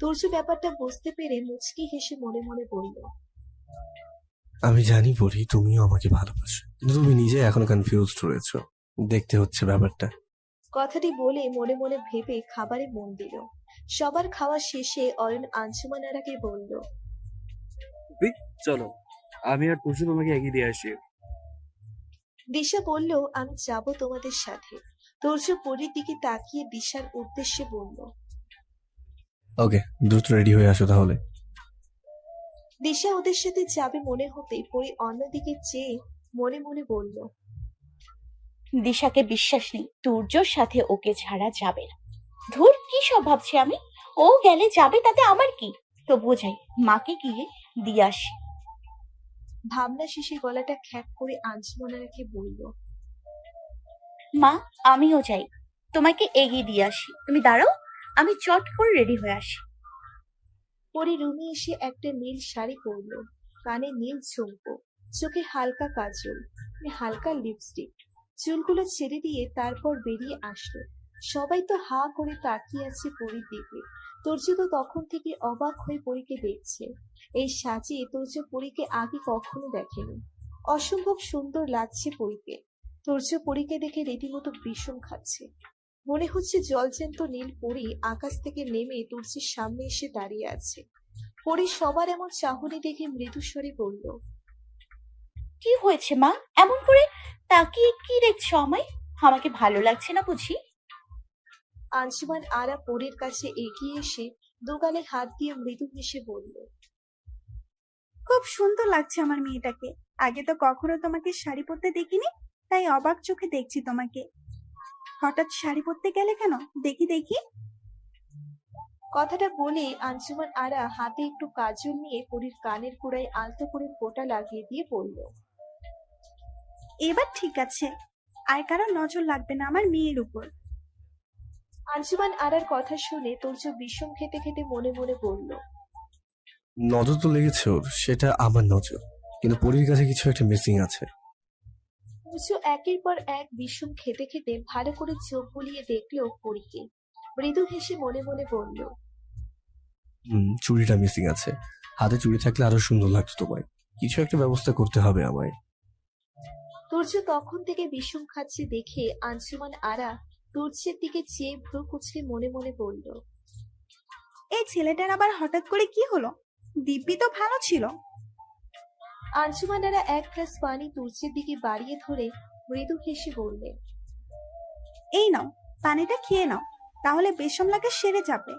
তুর্য ব্যাপারটা বুঝতে পেরে মুচকি হেসে মনে মনে বলল, আমি জানি পড়ি তুমিও আমাকে ভালোবাসো, কিন্তু তুমি নিজে এখনো কনফিউজড রয়েছো। দেখতে হচ্ছে ব্যাপারটা। কথাটি বলে মনে মনে ভেবে খাবারে মন দিল। সবার খাওয়া শেষে অয়ন আঞ্জুমান আরাকে বলল, চলো, আমি আর তুর্য তোমাকে এগিয়ে দিয়ে আসি। দিশা বলল, আমি যাব তোমাদের সাথে। তুর্য পরীর দিকে তাকিয়ে দিশার উদ্দেশ্যে বলল, ওকে, দ্রুত রেডি হয়ে আসো তাহলে। দিশা ওদের সাথে যাবে মনে হতেই পরি অন্যদিকে চেয়ে মনে মনে বলল, দিশাকে বিশ্বাস নেই, তুর্যর সাথে ওকে ছাড়া যাবে না। ধুর, কি সব ভাবছি আমি। ও গেলে যাবে, তাতে আমার কি। তো বোঝাই, মাকে গিয়ে দিয়ে আসি। ভাবনা শেষে গলাটা খ্যাক করে আঞ্জুমানারাকে বলল, মা, আমিও যাই, তোমাকে এগিয়ে দিয়ে আসি। তুমি দাঁড়াও, আমি চট করে রেডি হয়ে আসি। পরি রুমে এসে একটা নীল শাড়ি পরলো, কানে নীল ঝুমকো, চোখে হালকা কাজল, হালকা লিপস্টিক, চুলগুলো ছেড়ে দিয়ে তারপর বেরিয়ে আসলো। সবাই তো হা করে তাকিয়ে আছে পরীর দিকে। তুর্য তো তখন থেকে অবাক হয়ে পরীকে দেখছে। এই সাজে তুর্য পরীকে আগে কখনো দেখেনি। অসম্ভব সুন্দর লাগছে পরীকে। তুর্য পরীকে দেখে রীতিমতো বিষম খাচ্ছে। মনে হচ্ছে জলজ্যান্ত নীল পরী আকাশ থেকে নেমে তুর্যের সামনে এসে দাঁড়িয়ে আছে। পরী সবার এমন চাহনি দেখে মৃদুস্বরে বলল, কি হয়েছে মা, এমন করে তাকিয়ে কি দেখছো আমায়? আমাকে ভালো লাগছে না বুঝি? আঞ্জুমান আরা পরীর কাছে এগিয়ে এসে দুগালে হাত দিয়ে মৃদু হেসে বলল, খুব সুন্দর লাগছে আমার মেয়েটাকে। আগে তো কখনো তোমাকে শাড়ি পরতে দেখিনি, তাই অবাক চোখে দেখছি তোমাকে। হঠাৎ শাড়ি পরতে গেলে কেন? দেখি দেখি। কথাটা বলে আঞ্জুমান আরা হাতে একটু কাজল নিয়ে পরীর কানের গোড়ায় আলতো করে ফোঁটা লাগিয়ে দিয়ে বলল, এবার ঠিক আছে, আর কারো নজর লাগবে না আমার মেয়ের উপর। আঞ্জুমান আরার কথা শুনে তুর্য বিষম খেতে খেতে মনে মনে বলল, নজর তো লেগেছে ওর, সেটা আমার নজর, কিন্তু পরীর কাছে কিছু একটা মিসিং আছে। তুর্য একের পর এক বিষম খেতে খেতে ভালো করে চোখ বুলিয়ে দেখলো পরীকে। মৃদু হেসে মনে মনে বলল, চুড়িটা মিসিং আছে। হাতে চুড়ি থাকলে আরো সুন্দর লাগতো তোমায়। কিছু একটা ব্যবস্থা করতে হবে আমায়। তুর্য তখন থেকে বিষম খাচ্ছে দেখে আঞ্জুমান আরা তুর্যের দিকে চেয়ে ভ্রু কুচকে মনে মনে বলল, এই ছেলেটার আবার হঠাৎ করে কি হলো? দিব্যি তো ভালো ছিল। আঞ্জুমান আরা এক গ্লাস পানি তুর্যের দিকে বাড়িয়ে ধরে মৃদু হেসে বললেন, এই নাও, পানিটা খেয়ে নাও, তাহলে বিষম লাগা সেরে যাবে।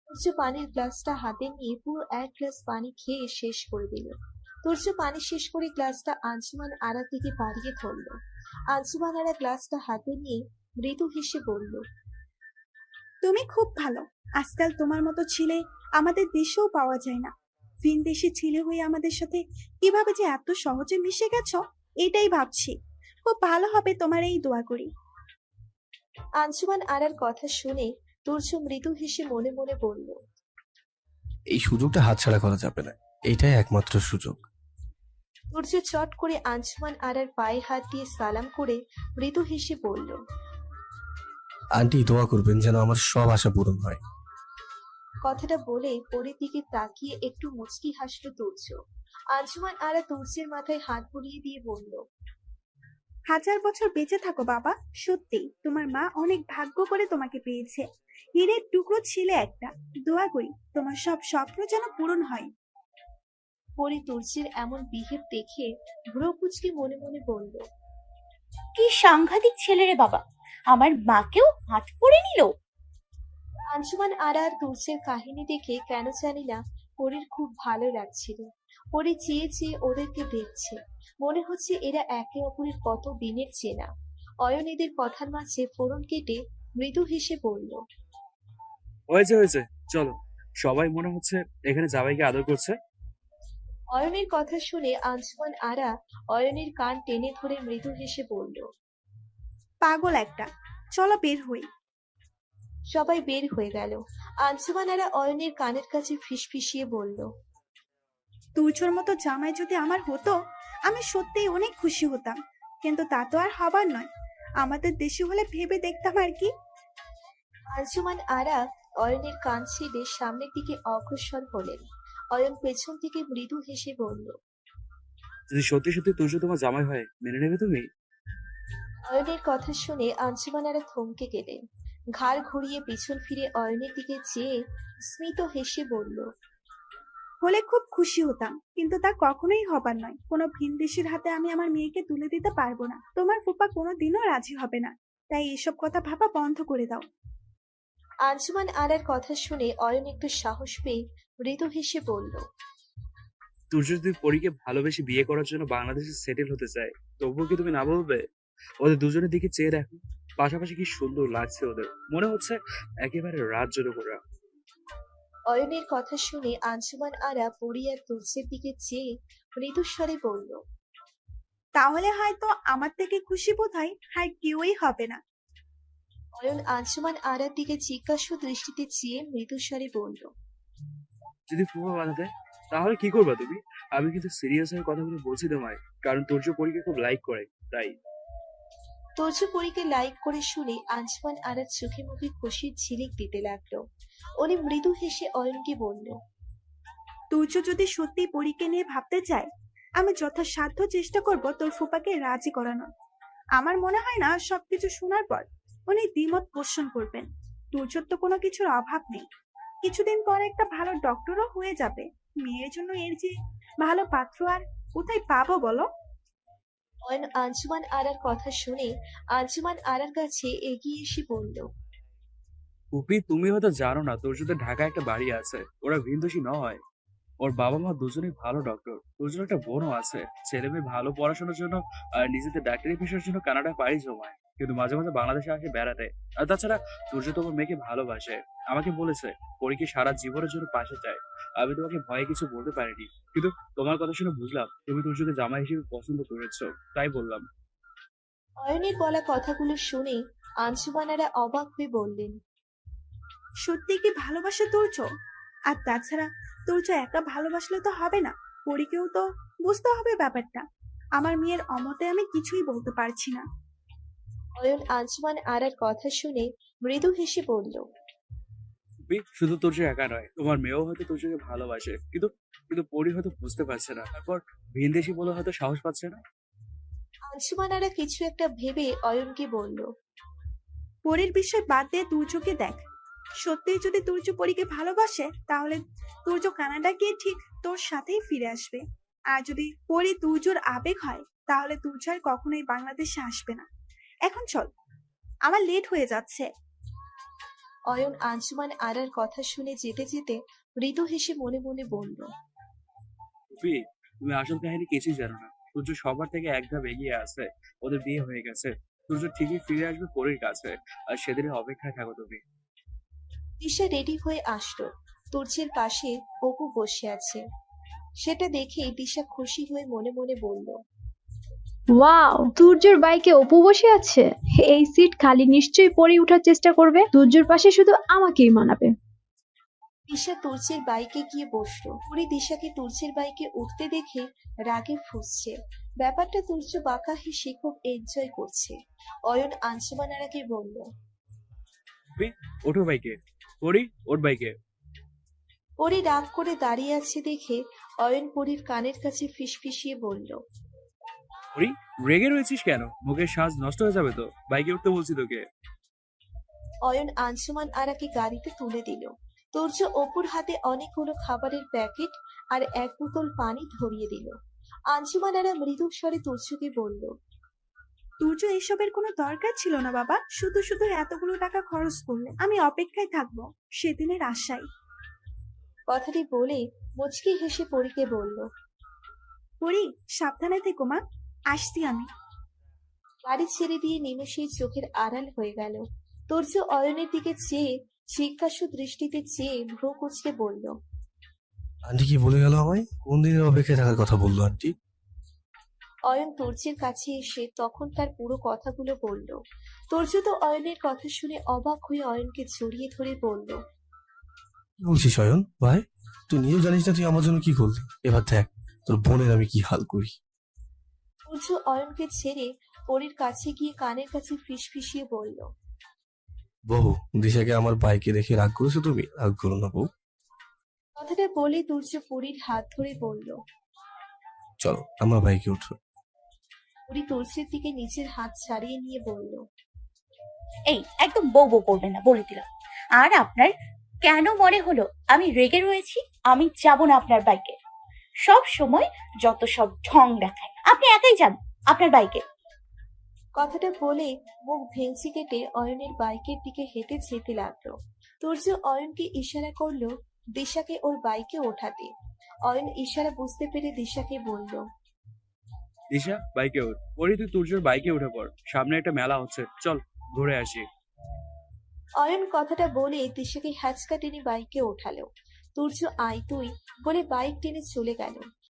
তুর্য পানির গ্লাসটা হাতে নিয়ে পুরো এক গ্লাস পানি খেয়ে শেষ করে দিল। তুর্য পানি শেষ করে গ্লাসটা আঞ্জুমান আরার দিকে বাড়িয়ে ধরল। আঞ্জুমান আরা গ্লাসটা হাতে নিয়ে মৃদু হেসে বলল, তুমি খুব ভালো। আজকাল তোমার মতো ছেলে আমাদের দেশেও পাওয়া যায় না। ভিন দেশি ছেলে হয়ে আমাদের সাথে কিভাবে যে এত সহজে মিশে গেছো, এটাই ভাবছি। খুব ভালো হবে তোমার, এই দোয়া করি। আঞ্জুমান আরার কথা শুনে তুর্য মৃদু হেসে মনে মনে বলল, এই সুযোগটা হাতছাড়া করা যাবে না, এটাই একমাত্র সুযোগ। তুর্য চট করে আঞ্জুমান আরার পায়ে হাত দিয়ে সালাম করে মৃদু হেসে বলল, আন্টি দোয়া করবেন যেন আমার সব আশা পূরণ হয়। কথাটা বলে পরের দিকে তাকিয়ে একটু মুচকি হাসলো তুর্য। আঞ্জুমান আরা তুর্যের মাথায় হাত বুলিয়ে দিয়ে বলল, 1000 বছর বেঁচে থাকো বাবা। সত্যি তোমার মা অনেক ভাগ্য করে তোমাকে পেয়েছে। হীরের টুকরো ছেলে একটা। দোয়া করি তোমার সব স্বপ্ন যেন পূরণ হয়। পরে তুর্যের এমন বিহেভ দেখে ভ্রু কুচকে মনে মনে বলল, কি সাংঘাতিক ছেলে রে বাবা, আমার মাকেও হাত করে নিল। আঞ্জুমান আরা আর তুর্যের কাহিনী দেখে কেন জানি না পরীর খুব ভালো লাগছিল। পরী চেয়ে চেয়ে ওদেরকে দেখছে। মনে হচ্ছে এরা একে অপরের কত দিনের চেনা। অয়ন এদের কথার মাঝে ফোড়ন কেটে মৃদু হেসে বলল, হয়েছে হয়েছে, চলো। সবাই মনে হচ্ছে এখানে জামাইকে আদর করছে। অয়নের কথা শুনে আঞ্জুমান আরা অয়নের কান টেনে ধরে মৃদু হেসে বলল। পাগল একটা, চলো বের হই। সবাই বের হয়ে গেল। আঞ্জুমান আরা অয়নের কানের কাছে ফিসফিসিয়ে বলল, তুর্যর মতো জামাই যদি আমার হতো, আমি সত্যিই অনেক খুশি হতাম। কিন্তু তা তো আর হবার নয়। আমাদের দেশে হলে ভেবে দেখতাম আর কি। আঞ্জুমান আরা অয়নের কান ছেড়ে সামনের দিকে অগ্রসর হলেন। অয়ন পেছন থেকে মৃদু হেসে বলল, যদি সত্যি সত্যি তুর্য তোমার জামাই হয়, মেনে নেবে তুমি? অয়নের কথা শুনে আঞ্জুমান আরা থমকে গেলেন। ঘাড় ঘুরিয়ে পিছন ফিরে অয়নের দিকে চেয়ে স্মিত হেসে বলল, হলে খুব খুশি হতাম, কিন্তু তা কখনোই হবার নয়। কোনো ভিনদেশীর হাতে আমি আমার মেয়েকে তুলে দিতে পারবো না। তোমার ফুপা কোনোদিনও রাজি হবে না। তাই এসব কথা ভাবা বন্ধ করে দাও। আঞ্জুমান আরার কথা শুনে অয়ন একটু সাহস পেয়ে মৃদু হেসে বলল, তুর্য যদি পরীকে ভালোবেসে বিয়ে করার জন্য বাংলাদেশে সেটেল হতে চায়, তবুও কি তুমি না বলবে? ওদের দুজনের দিকে চেয়ে দেখো, পাশাপাশি কি সুন্দর লাগছে ওদের, মনে হচ্ছে একেবারে রাত জোড়ো করা। অয়নের কথা শুনে আঞ্জুমান আরা পরি আর তুর্যের দিকে চেয়ে মৃদুস্বরে বলল, তাহলে হয়তো আমার থেকে খুশি বোধহয় আর কেউই হবে না। অয়ন আঞ্জুমান আরার দিকে জিজ্ঞাসু দৃষ্টিতে চেয়ে মৃদুস্বরে বলল, যদি ফুফা বাধা দেয় তাহলে কি করবা তুমি? আমি কিন্তু সিরিয়াস হয়ে কথাগুলো বলছি তোমায়, কারণ তুর্য পরীকে খুব লাইক করে, তাই। তুর্য পরীকে লাইক করে শুনে আঞ্জুমান আরার চোখে মুখে খুশির ঝিলিক দিতে লাগলো। উনি মৃদু হেসে অয়নকে বলল, তুর্য যদি সত্যি পরীকে নিয়ে ভাবতে চায়, আমি যথাসাধ্য চেষ্টা করব তোর ফুপাকে রাজি করানোর। আমার মনে হয় না সবকিছু শোনার পর উনি দ্বিমত পোষণ করবেন। তুর্যর তো কোনো কিছুর অভাব নেই, কিছুদিন পর একটা ভালো ডক্টরও হয়ে যাবে। মেয়ের জন্য এর যে ভালো পাত্র আর কোথায় পাবো বলো? অয়ন আঞ্জুমান আরার কথা শুনে আঞ্জুমান আরার কাছে এগিয়ে এসে বলল, পুপি, তুমি হয়তো জানো না, তুর্যদের ঢাকায় একটা বাড়ি আছে। ওরা ভিনদেশী নয়, ওর বাবা মা দুজনেই ভালো ডক্টর। তুর্যর একটা বোনও আছে। ছেলে মেয়ে ভালো পড়াশোনার জন্য আর নিজেদের ডাক্তারি পেশার জন্য কানাডায় পাড়ি জমায়, কিন্তু মাঝে মাঝে বাংলাদেশে আসে বেড়াতে। আর তাছাড়া তুর্য তোমার মেয়েকে ভালোবাসে, আমাকে বলেছে পরীকে সারা জীবনের জন্য পাশে চায়। আমি তোমাকে ভয়ে কিছু বলতে পারিনি, কিন্তু তোমার কথা শুনে বুঝলাম তুমি তুর্যকে জামাই হিসেবে পছন্দ করেছো, তাই বললাম। অয়নের বলা কথাগুলো শুনে আঞ্জুমান আরা অবাক হয়ে বললেন, সত্যি কি ভালোবাসে তুর্য? আর তাছাড়া তুর্য একা ভালোবাসলে তো হবে না, পরীকেও তো বুঝতে হবে ব্যাপারটা। আমার মেয়ের অমতে আমি কিছুই বলতে পারছি না। অয়ন আঞ্জুমান আরার কথা শুনে মৃদু হেসে বলল, পুপি, শুধু তুর্য একা নয়, তোমার মেয়েও হয়তো তুর্যকে ভালোবাসে, কিন্তু কিন্তু পরি হয়তো বুঝতে পারছে না। তারপর ভিনদেশী বলে হয়তো সাহস পাচ্ছে না। আঞ্জুমান আরা কিছু একটা ভেবে অয়নকে বলল, পরীর বিষয় বাদ দিয়ে তুর্যকে দেখ। সত্যি যদি তুর্য পরীকে ভালোবাসে, তাহলে তুর্য কানাডা গিয়ে ঠিক তোর সাথেই ফিরে আসবে। আর যদি পরী তুর্যর আবেগ হয়, তাহলে তুর্য আর কখনোই বাংলাদেশে আসবে না। এখন চল, আমার লেট হয়ে যাচ্ছে। অয়ন আঞ্জুমান আরার কথা শুনে যেতে যেতে মৃদু হেসে মনে মনে বলল, পুপি, তুমি আসল কাহিনী কিছুই জানো না। সূর্য সবার থেকে এক ধাপ এগিয়ে আছে। ওদের বিয়ে হয়ে গেছে। সূর্য ঠিকই ফিরে আসবে পরীর কাছে, আর সেদিনের অপেক্ষায় থাকো তুমি। দিশা রেডি হয়ে আসলো। তুর্যের পাশে অপু বসে আছে। সেটা দেখে দিশা খুশি হয়ে মনে মনে বলল, ওয়াও, সূর্যর বাইকে অপু বসে আছে। এই সিট খালি, নিশ্চয়ই পরে উঠার চেষ্টা করবে। সূর্যর পাশে শুধু আমাকেই মানাবে। দিশা তুর্যের বাইকে গিয়ে বসলো। পরি দিশাকে তুর্যের বাইকে উঠতে দেখে রাগে ফুঁসছে। ব্যাপারটা তুর্য বাঁকা হেসে খুব এনজয় করছে। অয়ন আঞ্জুমান আরাকে বলল, পুপি, ওঠো বাইকে। পরি, ওর বাইকে। পরি রাগ করে দাঁড়িয়ে আছে দেখে অয়ন পরির কানের কাছে ফিসফিসিয়ে বলল, পরি, রেগে রয়েছিস কেন? মুখের সাজ নষ্ট হয়ে যাবে তো। বাইকে উঠতে বলছি তোকে। অয়ন আঞ্জুমান আরাকে গাড়িতে তুলে দিল। তুর্য অপুর হাতে অনেকগুলো খাবারের প্যাকেট আর এক বোতল পানি ধরিয়ে দিল। আঞ্জুমান আরা মৃদু স্বরে তুর্যকে বলল, তুর্য এসবের কোনো দরকার ছিল না বাবা, শুধু শুধু এতগুলো টাকা খরচ করলে। আমি অপেক্ষায় থাকবো সেদিনের আশায়। কথাটি বলে মুচকি হেসে পরীকে বলল, পরি, সাবধানে থেকো মা, আসছি আমি। গাড়ি ছেড়ে দিয়ে নিমেষেই চোখের আড়াল হয়ে গেল। তুর্য অয়নের দিকে চেয়ে জিজ্ঞাসু দৃষ্টিতে চেয়ে ভ্রু কুচকে বলল, আন্টি কি বলে গেল আমায়? কোন দিনের অপেক্ষায় থাকার কথা বললো আন্টি? অয়ন তুর্যের কাছে এসে তখনকার পুরো কথাগুলো বলল। তুর্য তো অয়নের কথা শুনে অবাক হয়ে অয়নকে জড়িয়ে ধরে বলল, কি বলছিস অয়ন ভাই? তুই নিজেও জানিস না তুই আমার জন্য কি করলি। এবার দেখ তোর বোনের আমি কি হাল করি। তুর্য অয়নকে ছেড়ে পরীর কাছে গিয়ে কানের কাছে ফিসফিসিয়ে বলল, বহু দিশাকে আমার বাইকে দেখে রাগ করেছো তুমি? রাগ করো না বউ, কথাটা বলে তুর্য পরীর হাত ধরে বলল। চলো আমার বাইকে উঠো। পরী তুর্যের দিকে নিজের হাত ছাড়িয়ে নিয়ে বলল, এই একদম বউ বউ করবে না, বলে দিলাম। আর আপনার কেন মনে হলো আমি রেগে রয়েছি? আমি যাব না আপনার বাইকে। সব সময় যত সব ঢং দেখায়। আপনি একাই যান আপনার বাইকে। কথাটা বলে মুখ ভেঙচি কেটে অয়নের বাইকের দিকে হেঁটে যেতে লাগলো। তুর্য অয়নকে ইশারা করলো দিশাকে ওর বাইকে ওঠাতে। অয়ন ইশারা বুঝতে পেরে দিশাকে বলল, দিশা বাইকে ওঠ। পরি তুই তুর্যর বাইকে উঠে পড়, সামনে একটা মেলা হচ্ছে, চল ঘুরে আসি। অয়ন কথাটা বলে দিশাকে হ্যাচকা টেনে বাইকে ওঠালো। তুর্য আয় তুই বলে বাইক টেনে চলে গেল।